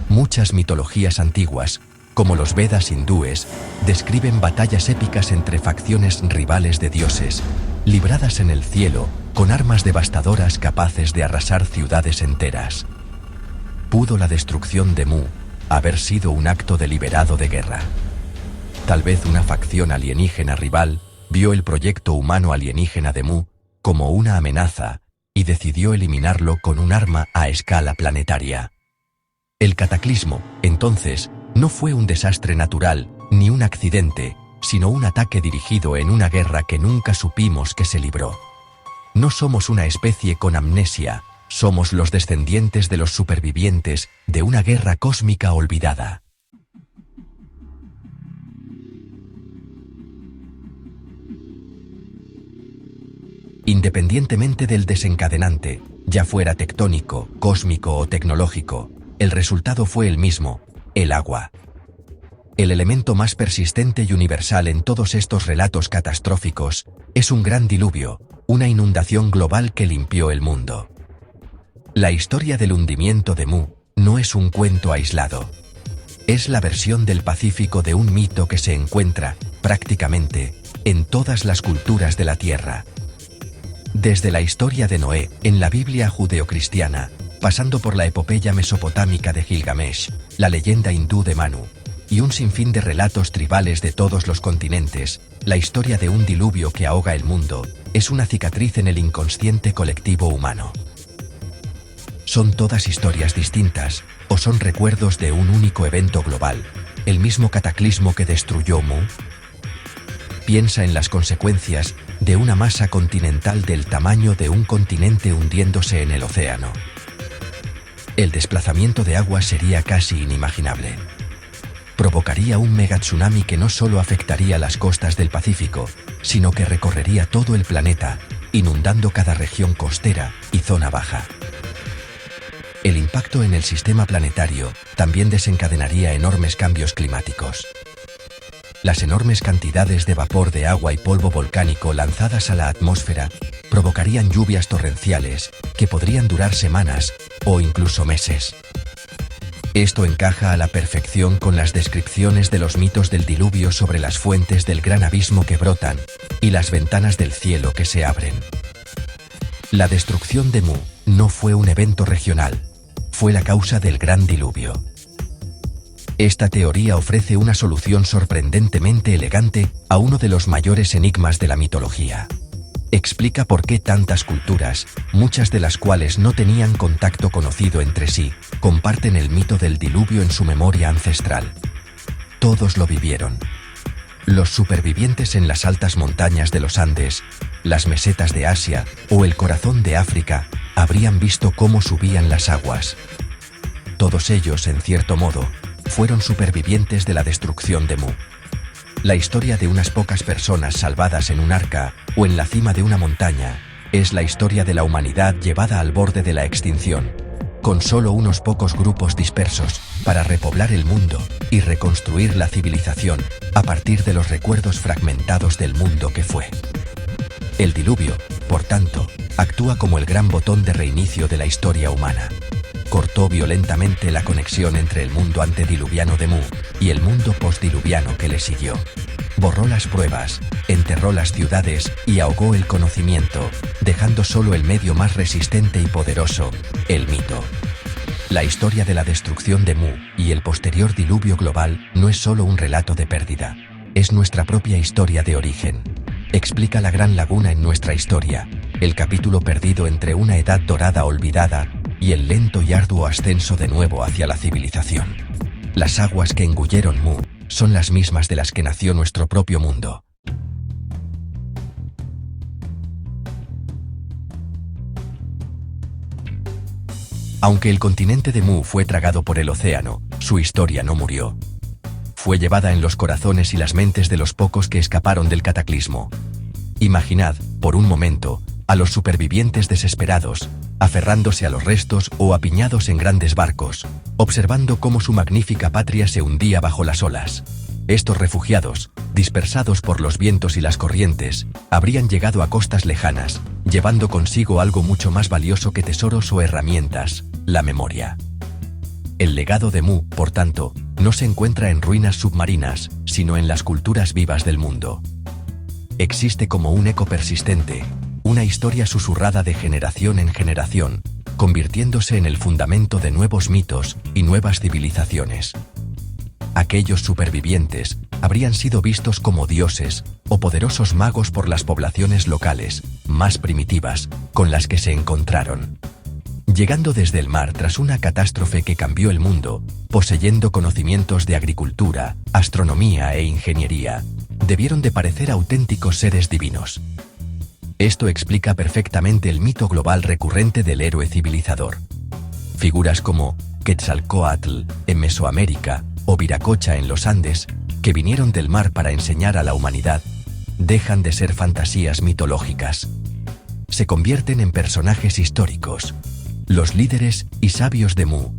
Muchas mitologías antiguas, como los Vedas hindúes, describen batallas épicas entre facciones rivales de dioses, libradas en el cielo, con armas devastadoras capaces de arrasar ciudades enteras. ¿Pudo la destrucción de Mu haber sido un acto deliberado de guerra? Tal vez una facción alienígena rival vio el proyecto humano alienígena de Mu como una amenaza y decidió eliminarlo con un arma a escala planetaria. El cataclismo, entonces, no fue un desastre natural ni un accidente, sino un ataque dirigido en una guerra que nunca supimos que se libró. No somos una especie con amnesia, somos los descendientes de los supervivientes de una guerra cósmica olvidada. Independientemente del desencadenante, ya fuera tectónico, cósmico o tecnológico, el resultado fue el mismo: el agua. El elemento más persistente y universal en todos estos relatos catastróficos es un gran diluvio, una inundación global que limpió el mundo. La historia del hundimiento de Mu no es un cuento aislado. Es la versión del Pacífico de un mito que se encuentra, prácticamente, en todas las culturas de la Tierra. Desde la historia de Noé, en la Biblia judeocristiana, pasando por la epopeya mesopotámica de Gilgamesh, la leyenda hindú de Manu, y un sinfín de relatos tribales de todos los continentes, la historia de un diluvio que ahoga el mundo es una cicatriz en el inconsciente colectivo humano. ¿Son todas historias distintas, o son recuerdos de un único evento global, el mismo cataclismo que destruyó Mu? Piensa en las consecuencias de una masa continental del tamaño de un continente hundiéndose en el océano. El desplazamiento de agua sería casi inimaginable. Provocaría un megatsunami que no solo afectaría las costas del Pacífico, sino que recorrería todo el planeta, inundando cada región costera y zona baja. El impacto en el sistema planetario también desencadenaría enormes cambios climáticos. Las enormes cantidades de vapor de agua y polvo volcánico lanzadas a la atmósfera provocarían lluvias torrenciales que podrían durar semanas o incluso meses. Esto encaja a la perfección con las descripciones de los mitos del diluvio sobre las fuentes del gran abismo que brotan y las ventanas del cielo que se abren. La destrucción de Mu no fue un evento regional, fue la causa del gran diluvio. Esta teoría ofrece una solución sorprendentemente elegante a uno de los mayores enigmas de la mitología. Explica por qué tantas culturas, muchas de las cuales no tenían contacto conocido entre sí, comparten el mito del diluvio en su memoria ancestral. Todos lo vivieron. Los supervivientes en las altas montañas de los Andes, las mesetas de Asia o el corazón de África habrían visto cómo subían las aguas. Todos ellos, en cierto modo, fueron supervivientes de la destrucción de Mu. La historia de unas pocas personas salvadas en un arca o en la cima de una montaña es la historia de la humanidad llevada al borde de la extinción, con solo unos pocos grupos dispersos para repoblar el mundo y reconstruir la civilización a partir de los recuerdos fragmentados del mundo que fue. El diluvio, por tanto, actúa como el gran botón de reinicio de la historia humana. Cortó violentamente la conexión entre el mundo antediluviano de Mu y el mundo postdiluviano que le siguió. Borró las pruebas, enterró las ciudades y ahogó el conocimiento, dejando solo el medio más resistente y poderoso, el mito. La historia de la destrucción de Mu y el posterior diluvio global no es solo un relato de pérdida, es nuestra propia historia de origen. Explica la gran laguna en nuestra historia, el capítulo perdido entre una edad dorada olvidada y el lento y arduo ascenso de nuevo hacia la civilización. Las aguas que engulleron Mu son las mismas de las que nació nuestro propio mundo. Aunque el continente de Mu fue tragado por el océano, su historia no murió. Fue llevada en los corazones y las mentes de los pocos que escaparon del cataclismo. Imaginad, por un momento, a los supervivientes desesperados, aferrándose a los restos o apiñados en grandes barcos, observando cómo su magnífica patria se hundía bajo las olas. Estos refugiados, dispersados por los vientos y las corrientes, habrían llegado a costas lejanas, llevando consigo algo mucho más valioso que tesoros o herramientas: la memoria. El legado de Mu, por tanto, no se encuentra en ruinas submarinas, sino en las culturas vivas del mundo. Existe como un eco persistente, una historia susurrada de generación en generación, convirtiéndose en el fundamento de nuevos mitos y nuevas civilizaciones. Aquellos supervivientes habrían sido vistos como dioses o poderosos magos por las poblaciones locales, más primitivas, con las que se encontraron. Llegando desde el mar tras una catástrofe que cambió el mundo, poseyendo conocimientos de agricultura, astronomía e ingeniería, debieron de parecer auténticos seres divinos. Esto explica perfectamente el mito global recurrente del héroe civilizador. Figuras como Quetzalcóatl en Mesoamérica o Viracocha en los Andes, que vinieron del mar para enseñar a la humanidad, dejan de ser fantasías mitológicas. Se convierten en personajes históricos, los líderes y sabios de Mu,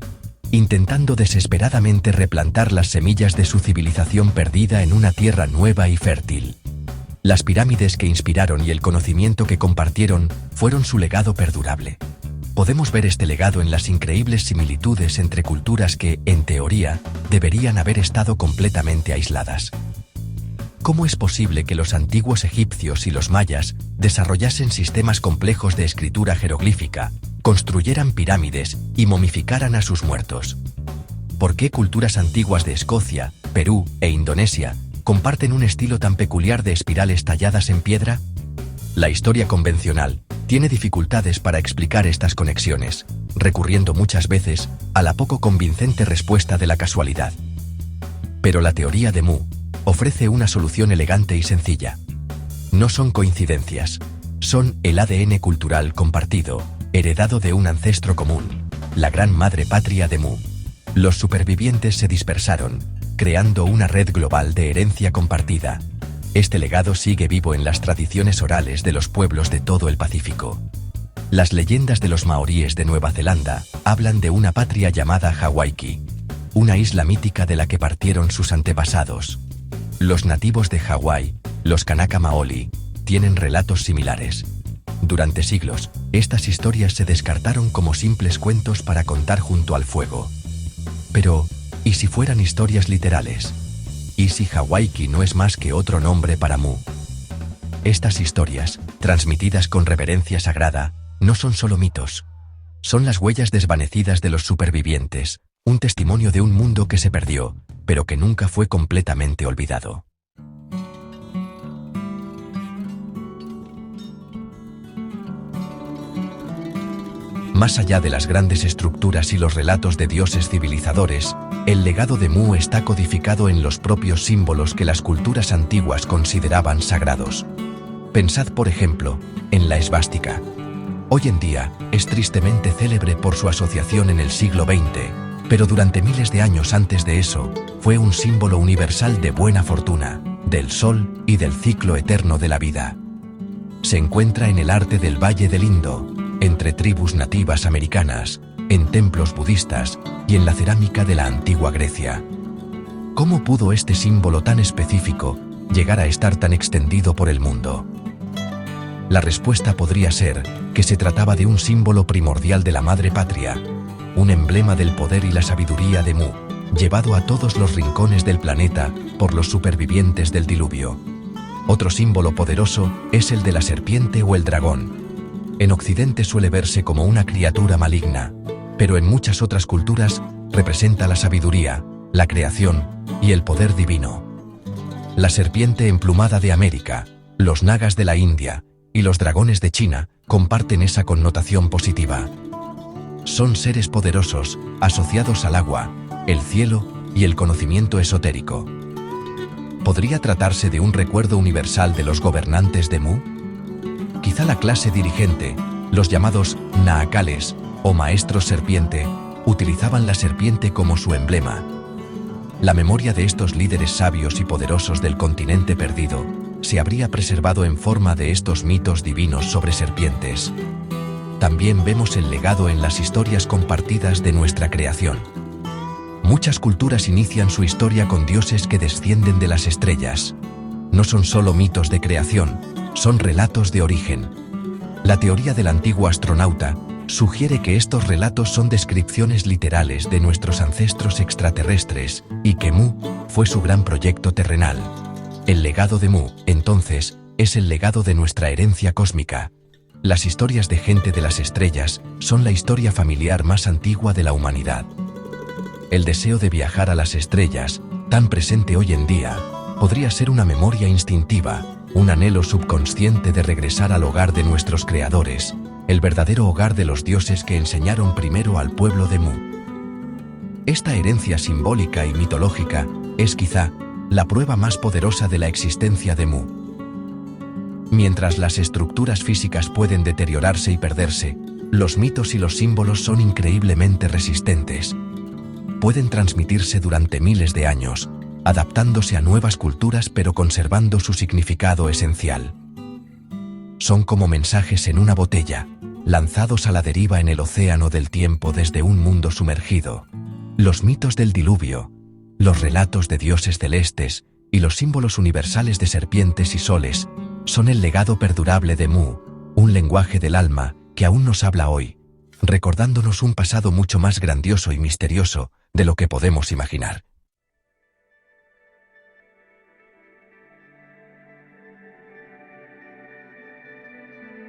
intentando desesperadamente replantar las semillas de su civilización perdida en una tierra nueva y fértil. Las pirámides que inspiraron y el conocimiento que compartieron fueron su legado perdurable. Podemos ver este legado en las increíbles similitudes entre culturas que, en teoría, deberían haber estado completamente aisladas. ¿Cómo es posible que los antiguos egipcios y los mayas desarrollasen sistemas complejos de escritura jeroglífica, construyeran pirámides y momificaran a sus muertos? ¿Por qué culturas antiguas de Escocia, Perú e Indonesia comparten un estilo tan peculiar de espirales talladas en piedra? La historia convencional tiene dificultades para explicar estas conexiones, recurriendo muchas veces a la poco convincente respuesta de la casualidad. Pero la teoría de Mu ofrece una solución elegante y sencilla. No son coincidencias, son el ADN cultural compartido, heredado de un ancestro común, la gran madre patria de Mu. Los supervivientes se dispersaron, creando una red global de herencia compartida. Este legado sigue vivo en las tradiciones orales de los pueblos de todo el Pacífico. Las leyendas de los maoríes de Nueva Zelanda hablan de una patria llamada Hawaii, una isla mítica de la que partieron sus antepasados. Los nativos de Hawái, los Kanaka Maoli, tienen relatos similares. Durante siglos, estas historias se descartaron como simples cuentos para contar junto al fuego. Pero, ¿y si fueran historias literales? ¿Y si Hawaii no es más que otro nombre para Mu? Estas historias, transmitidas con reverencia sagrada, no son solo mitos. Son las huellas desvanecidas de los supervivientes, un testimonio de un mundo que se perdió, pero que nunca fue completamente olvidado. Más allá de las grandes estructuras y los relatos de dioses civilizadores, el legado de Mu está codificado en los propios símbolos que las culturas antiguas consideraban sagrados. Pensad, por ejemplo, en la esvástica. Hoy en día, es tristemente célebre por su asociación en el siglo XX, pero durante miles de años antes de eso, fue un símbolo universal de buena fortuna, del sol y del ciclo eterno de la vida. Se encuentra en el arte del Valle del Indo, entre tribus nativas americanas, en templos budistas y en la cerámica de la antigua Grecia. ¿Cómo pudo este símbolo tan específico llegar a estar tan extendido por el mundo? La respuesta podría ser que se trataba de un símbolo primordial de la madre patria, un emblema del poder y la sabiduría de Mu, llevado a todos los rincones del planeta por los supervivientes del diluvio. Otro símbolo poderoso es el de la serpiente o el dragón. En Occidente suele verse como una criatura maligna, pero en muchas otras culturas representa la sabiduría, la creación y el poder divino. La serpiente emplumada de América, los nagas de la India y los dragones de China comparten esa connotación positiva. Son seres poderosos, asociados al agua, el cielo y el conocimiento esotérico. ¿Podría tratarse de un recuerdo universal de los gobernantes de Mu? Quizá la clase dirigente, los llamados Naakales o maestros serpiente, utilizaban la serpiente como su emblema. La memoria de estos líderes sabios y poderosos del continente perdido se habría preservado en forma de estos mitos divinos sobre serpientes. También vemos el legado en las historias compartidas de nuestra creación. Muchas culturas inician su historia con dioses que descienden de las estrellas. No son solo mitos de creación, son relatos de origen. La teoría del antiguo astronauta sugiere que estos relatos son descripciones literales de nuestros ancestros extraterrestres y que Mu fue su gran proyecto terrenal. El legado de Mu, entonces, es el legado de nuestra herencia cósmica. Las historias de gente de las estrellas son la historia familiar más antigua de la humanidad. El deseo de viajar a las estrellas, tan presente hoy en día, podría ser una memoria instintiva, un anhelo subconsciente de regresar al hogar de nuestros creadores, el verdadero hogar de los dioses que enseñaron primero al pueblo de Mu. Esta herencia simbólica y mitológica es quizá la prueba más poderosa de la existencia de Mu. Mientras las estructuras físicas pueden deteriorarse y perderse, los mitos y los símbolos son increíblemente resistentes. Pueden transmitirse durante miles de años, adaptándose a nuevas culturas pero conservando su significado esencial. Son como mensajes en una botella, lanzados a la deriva en el océano del tiempo desde un mundo sumergido. Los mitos del diluvio, los relatos de dioses celestes y los símbolos universales de serpientes y soles son el legado perdurable de Mu, un lenguaje del alma que aún nos habla hoy, recordándonos un pasado mucho más grandioso y misterioso de lo que podemos imaginar.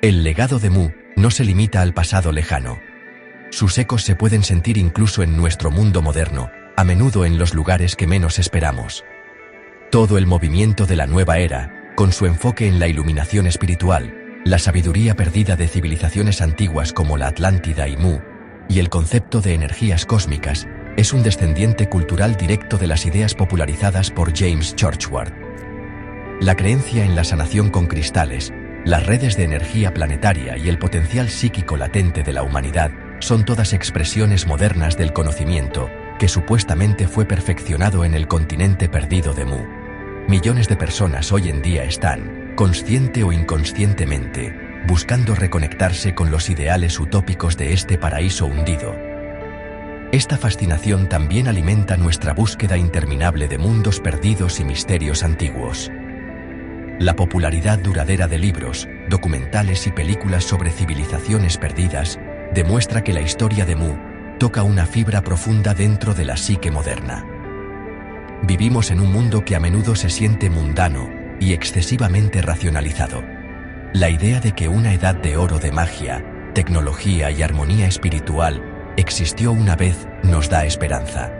El legado de Mu no se limita al pasado lejano. Sus ecos se pueden sentir incluso en nuestro mundo moderno, a menudo en los lugares que menos esperamos. Todo el movimiento de la nueva era, con su enfoque en la iluminación espiritual, la sabiduría perdida de civilizaciones antiguas como la Atlántida y Mu, y el concepto de energías cósmicas, es un descendiente cultural directo de las ideas popularizadas por James Churchward. La creencia en la sanación con cristales, las redes de energía planetaria y el potencial psíquico latente de la humanidad son todas expresiones modernas del conocimiento que supuestamente fue perfeccionado en el continente perdido de Mu. Millones de personas hoy en día están, consciente o inconscientemente, buscando reconectarse con los ideales utópicos de este paraíso hundido. Esta fascinación también alimenta nuestra búsqueda interminable de mundos perdidos y misterios antiguos. La popularidad duradera de libros, documentales y películas sobre civilizaciones perdidas demuestra que la historia de Mu toca una fibra profunda dentro de la psique moderna. Vivimos en un mundo que a menudo se siente mundano y excesivamente racionalizado. La idea de que una edad de oro de magia, tecnología y armonía espiritual existió una vez nos da esperanza.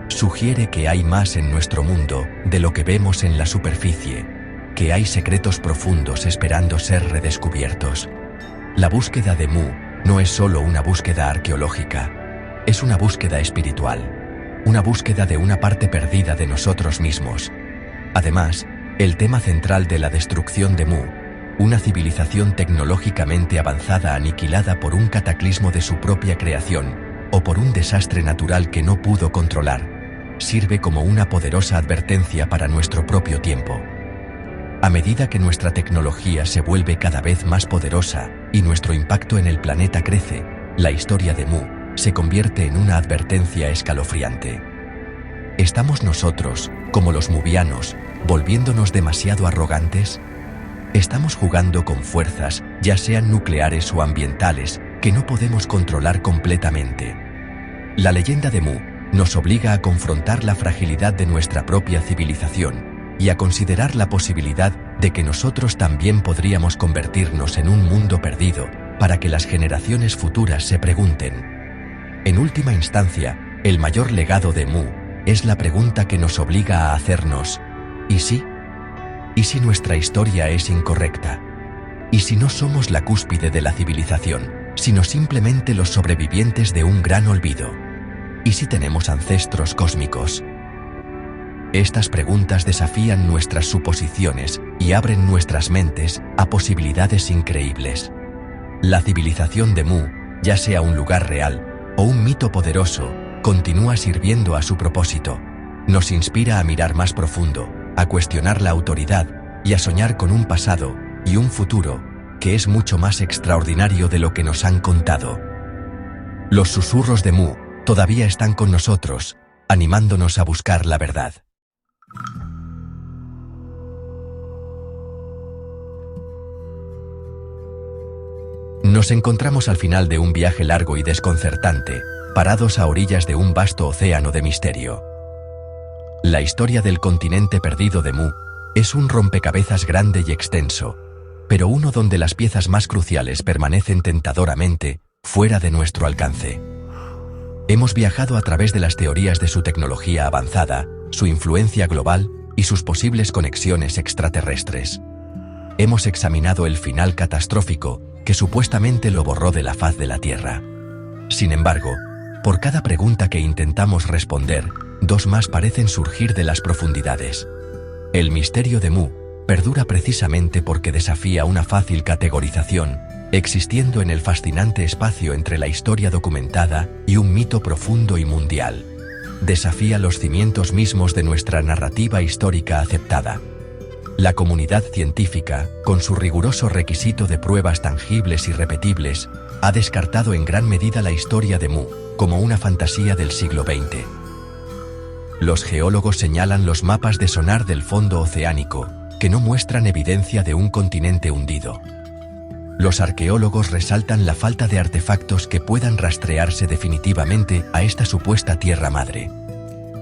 Sugiere que hay más en nuestro mundo de lo que vemos en la superficie, que hay secretos profundos esperando ser redescubiertos. La búsqueda de Mu no es solo una búsqueda arqueológica, es una búsqueda espiritual, una búsqueda de una parte perdida de nosotros mismos. Además, el tema central de la destrucción de Mu, una civilización tecnológicamente avanzada aniquilada por un cataclismo de su propia creación o por un desastre natural que no pudo controlar, sirve como una poderosa advertencia para nuestro propio tiempo. A medida que nuestra tecnología se vuelve cada vez más poderosa y nuestro impacto en el planeta crece, la historia de Mu se convierte en una advertencia escalofriante. ¿Estamos nosotros, como los muvianos, volviéndonos demasiado arrogantes? ¿Estamos jugando con fuerzas, ya sean nucleares o ambientales, que no podemos controlar completamente? La leyenda de Mu nos obliga a confrontar la fragilidad de nuestra propia civilización y a considerar la posibilidad de que nosotros también podríamos convertirnos en un mundo perdido para que las generaciones futuras se pregunten. En última instancia, el mayor legado de Mu es la pregunta que nos obliga a hacernos: ¿y si? ¿Y si nuestra historia es incorrecta? ¿Y si no somos la cúspide de la civilización, sino simplemente los sobrevivientes de un gran olvido? ¿Y si tenemos ancestros cósmicos? Estas preguntas desafían nuestras suposiciones y abren nuestras mentes a posibilidades increíbles. La civilización de Mu, ya sea un lugar real o un mito poderoso, continúa sirviendo a su propósito. Nos inspira a mirar más profundo, a cuestionar la autoridad y a soñar con un pasado y un futuro que es mucho más extraordinario de lo que nos han contado. Los susurros de Mu todavía están con nosotros, animándonos a buscar la verdad. Nos encontramos al final de un viaje largo y desconcertante, parados a orillas de un vasto océano de misterio. La historia del continente perdido de Mu es un rompecabezas grande y extenso, pero uno donde las piezas más cruciales permanecen tentadoramente fuera de nuestro alcance. Hemos viajado a través de las teorías de su tecnología avanzada, su influencia global y sus posibles conexiones extraterrestres. Hemos examinado el final catastrófico que supuestamente lo borró de la faz de la Tierra. Sin embargo, por cada pregunta que intentamos responder, dos más parecen surgir de las profundidades. El misterio de Mu perdura precisamente porque desafía una fácil categorización, existiendo en el fascinante espacio entre la historia documentada y un mito profundo y mundial. Desafía los cimientos mismos de nuestra narrativa histórica aceptada. La comunidad científica, con su riguroso requisito de pruebas tangibles y repetibles, ha descartado en gran medida la historia de Mu como una fantasía del siglo XX. Los geólogos señalan los mapas de sonar del fondo oceánico, que no muestran evidencia de un continente hundido. Los arqueólogos resaltan la falta de artefactos que puedan rastrearse definitivamente a esta supuesta Tierra Madre.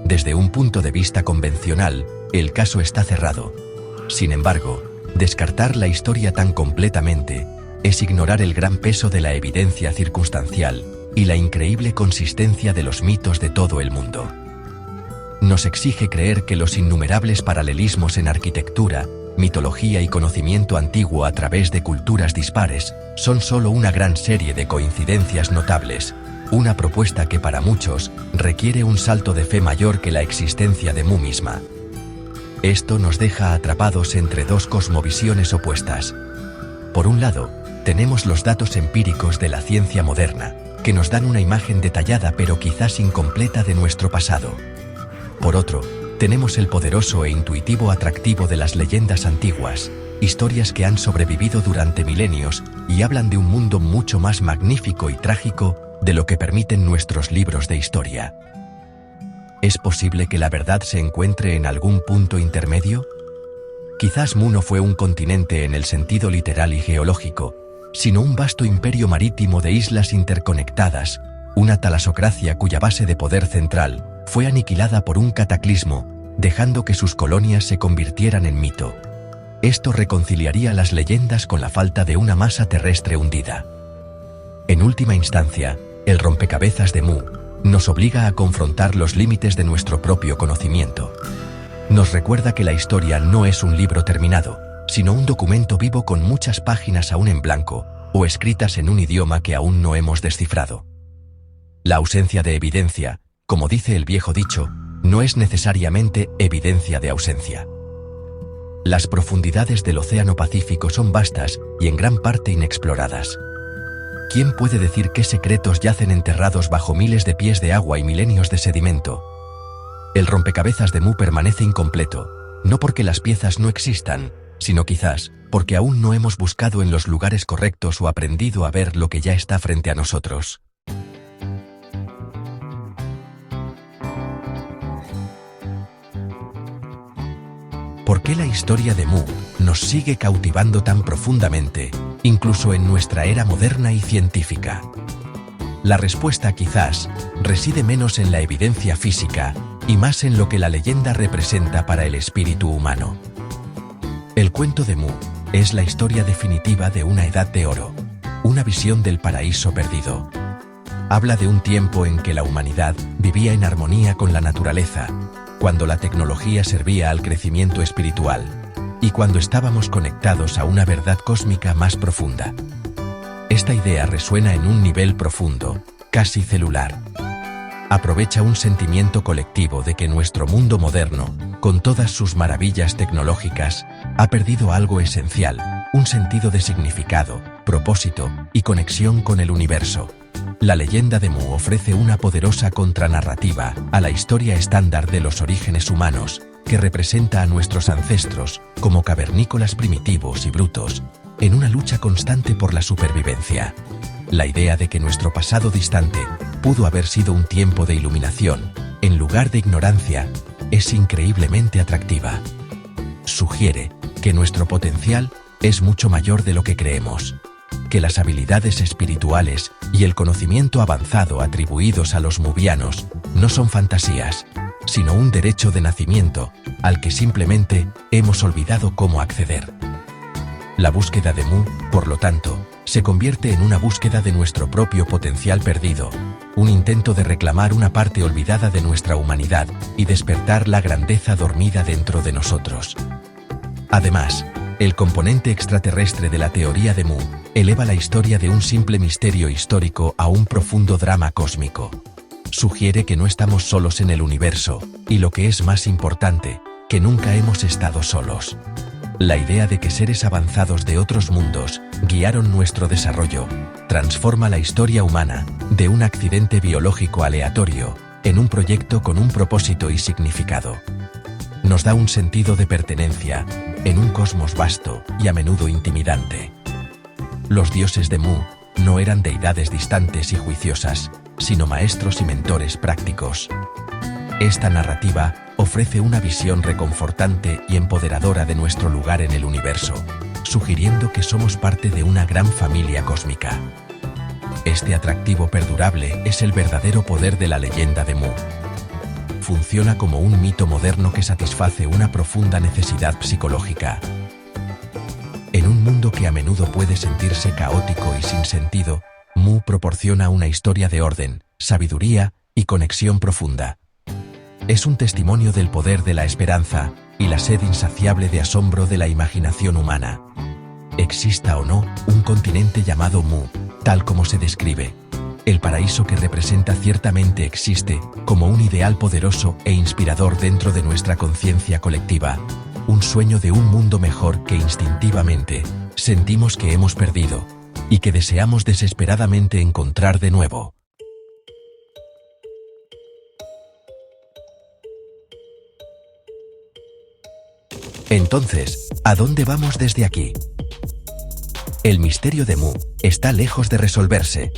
Desde un punto de vista convencional, el caso está cerrado. Sin embargo, descartar la historia tan completamente es ignorar el gran peso de la evidencia circunstancial y la increíble consistencia de los mitos de todo el mundo. Nos exige creer que los innumerables paralelismos en arquitectura, mitología y conocimiento antiguo a través de culturas dispares son solo una gran serie de coincidencias notables, una propuesta que para muchos requiere un salto de fe mayor que la existencia de Mu misma. Esto nos deja atrapados entre dos cosmovisiones opuestas. Por un lado, tenemos los datos empíricos de la ciencia moderna, que nos dan una imagen detallada pero quizás incompleta de nuestro pasado. Por otro, tenemos el poderoso e intuitivo atractivo de las leyendas antiguas, historias que han sobrevivido durante milenios y hablan de un mundo mucho más magnífico y trágico de lo que permiten nuestros libros de historia. ¿Es posible que la verdad se encuentre en algún punto intermedio? Quizás Mu no fue un continente en el sentido literal y geológico, sino un vasto imperio marítimo de islas interconectadas, una talasocracia cuya base de poder central fue aniquilada por un cataclismo, dejando que sus colonias se convirtieran en mito. Esto reconciliaría las leyendas con la falta de una masa terrestre hundida. En última instancia, el rompecabezas de Mu nos obliga a confrontar los límites de nuestro propio conocimiento. Nos recuerda que la historia no es un libro terminado, sino un documento vivo con muchas páginas aún en blanco o escritas en un idioma que aún no hemos descifrado. La ausencia de evidencia, como dice el viejo dicho, no es necesariamente evidencia de ausencia. Las profundidades del Océano Pacífico son vastas y en gran parte inexploradas. ¿Quién puede decir qué secretos yacen enterrados bajo miles de pies de agua y milenios de sedimento? El rompecabezas de Mu permanece incompleto, no porque las piezas no existan, sino quizás porque aún no hemos buscado en los lugares correctos o aprendido a ver lo que ya está frente a nosotros. ¿Por qué la historia de Mu nos sigue cautivando tan profundamente, incluso en nuestra era moderna y científica? La respuesta quizás reside menos en la evidencia física y más en lo que la leyenda representa para el espíritu humano. El cuento de Mu es la historia definitiva de una edad de oro, una visión del paraíso perdido. Habla de un tiempo en que la humanidad vivía en armonía con la naturaleza, cuando la tecnología servía al crecimiento espiritual, y cuando estábamos conectados a una verdad cósmica más profunda. Esta idea resuena en un nivel profundo, casi celular. Aprovecha un sentimiento colectivo de que nuestro mundo moderno, con todas sus maravillas tecnológicas, ha perdido algo esencial, un sentido de significado, propósito y conexión con el universo. La leyenda de Mu ofrece una poderosa contranarrativa a la historia estándar de los orígenes humanos, que representa a nuestros ancestros como cavernícolas primitivos y brutos, en una lucha constante por la supervivencia. La idea de que nuestro pasado distante pudo haber sido un tiempo de iluminación, en lugar de ignorancia, es increíblemente atractiva. Sugiere que nuestro potencial es mucho mayor de lo que creemos, que las habilidades espirituales y el conocimiento avanzado atribuidos a los muvianos no son fantasías, sino un derecho de nacimiento al que simplemente hemos olvidado cómo acceder. La búsqueda de Mu, por lo tanto, se convierte en una búsqueda de nuestro propio potencial perdido, un intento de reclamar una parte olvidada de nuestra humanidad y despertar la grandeza dormida dentro de nosotros. Además, el componente extraterrestre de la teoría de Mu eleva la historia de un simple misterio histórico a un profundo drama cósmico. Sugiere que no estamos solos en el universo, y lo que es más importante, que nunca hemos estado solos. La idea de que seres avanzados de otros mundos guiaron nuestro desarrollo transforma la historia humana de un accidente biológico aleatorio en un proyecto con un propósito y significado. Nos da un sentido de pertenencia en un cosmos vasto y a menudo intimidante. Los dioses de Mu no eran deidades distantes y juiciosas, sino maestros y mentores prácticos. Esta narrativa ofrece una visión reconfortante y empoderadora de nuestro lugar en el universo, sugiriendo que somos parte de una gran familia cósmica. Este atractivo perdurable es el verdadero poder de la leyenda de Mu. Funciona como un mito moderno que satisface una profunda necesidad psicológica. En un mundo que a menudo puede sentirse caótico y sin sentido, Mu proporciona una historia de orden, sabiduría y conexión profunda. Es un testimonio del poder de la esperanza y la sed insaciable de asombro de la imaginación humana. Exista o no un continente llamado Mu, tal como se describe, el paraíso que representa ciertamente existe como un ideal poderoso e inspirador dentro de nuestra conciencia colectiva, un sueño de un mundo mejor que instintivamente sentimos que hemos perdido y que deseamos desesperadamente encontrar de nuevo. Entonces, ¿a dónde vamos desde aquí? El misterio de Mu está lejos de resolverse.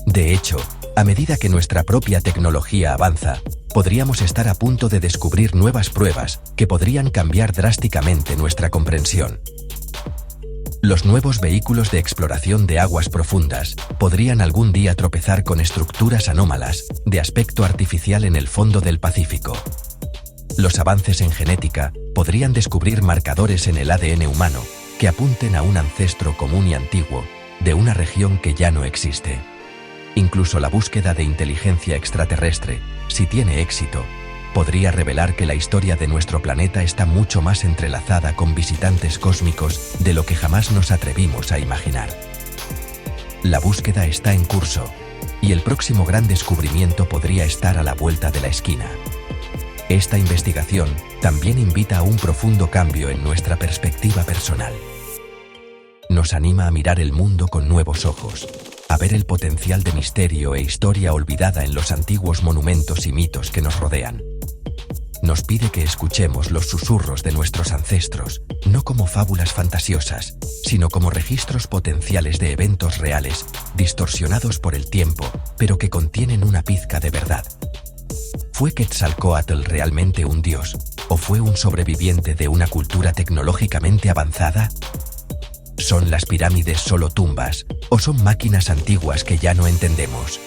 De hecho, a medida que nuestra propia tecnología avanza, podríamos estar a punto de descubrir nuevas pruebas que podrían cambiar drásticamente nuestra comprensión. Los nuevos vehículos de exploración de aguas profundas podrían algún día tropezar con estructuras anómalas de aspecto artificial en el fondo del Pacífico. Los avances en genética podrían descubrir marcadores en el ADN humano que apunten a un ancestro común y antiguo de una región que ya no existe. Incluso la búsqueda de inteligencia extraterrestre, si tiene éxito, podría revelar que la historia de nuestro planeta está mucho más entrelazada con visitantes cósmicos de lo que jamás nos atrevimos a imaginar. La búsqueda está en curso, y el próximo gran descubrimiento podría estar a la vuelta de la esquina. Esta investigación también invita a un profundo cambio en nuestra perspectiva personal. Nos anima a mirar el mundo con nuevos ojos, a ver el potencial de misterio e historia olvidada en los antiguos monumentos y mitos que nos rodean. Nos pide que escuchemos los susurros de nuestros ancestros, no como fábulas fantasiosas, sino como registros potenciales de eventos reales, distorsionados por el tiempo, pero que contienen una pizca de verdad. ¿Fue Quetzalcóatl realmente un dios, o fue un sobreviviente de una cultura tecnológicamente avanzada? ¿Son las pirámides solo tumbas, o son máquinas antiguas que ya no entendemos?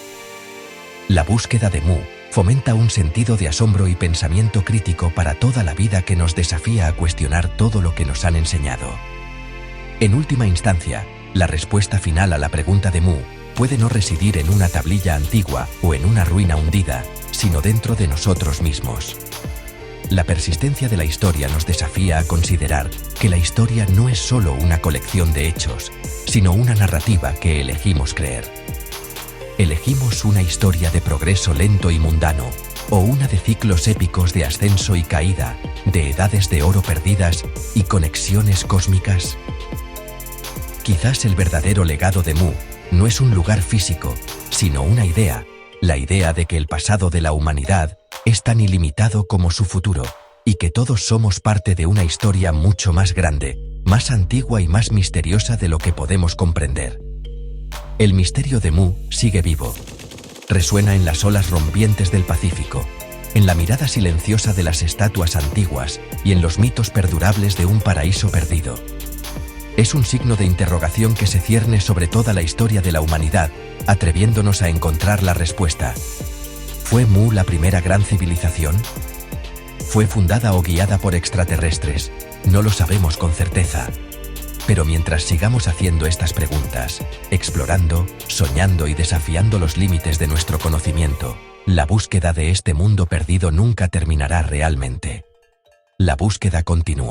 La búsqueda de Mu fomenta un sentido de asombro y pensamiento crítico para toda la vida que nos desafía a cuestionar todo lo que nos han enseñado. En última instancia, la respuesta final a la pregunta de Mu puede no residir en una tablilla antigua o en una ruina hundida, sino dentro de nosotros mismos. La persistencia de la historia nos desafía a considerar que la historia no es solo una colección de hechos, sino una narrativa que elegimos creer. Elegimos una historia de progreso lento y mundano, o una de ciclos épicos de ascenso y caída, de edades de oro perdidas y conexiones cósmicas. Quizás el verdadero legado de Mu no es un lugar físico, sino una idea, la idea de que el pasado de la humanidad es tan ilimitado como su futuro, y que todos somos parte de una historia mucho más grande, más antigua y más misteriosa de lo que podemos comprender. El misterio de Mu sigue vivo. Resuena en las olas rompientes del Pacífico, en la mirada silenciosa de las estatuas antiguas y en los mitos perdurables de un paraíso perdido. Es un signo de interrogación que se cierne sobre toda la historia de la humanidad, atreviéndonos a encontrar la respuesta. ¿Fue Mu la primera gran civilización? ¿Fue fundada o guiada por extraterrestres? No lo sabemos con certeza. Pero mientras sigamos haciendo estas preguntas, explorando, soñando y desafiando los límites de nuestro conocimiento, la búsqueda de este mundo perdido nunca terminará realmente. La búsqueda continúa.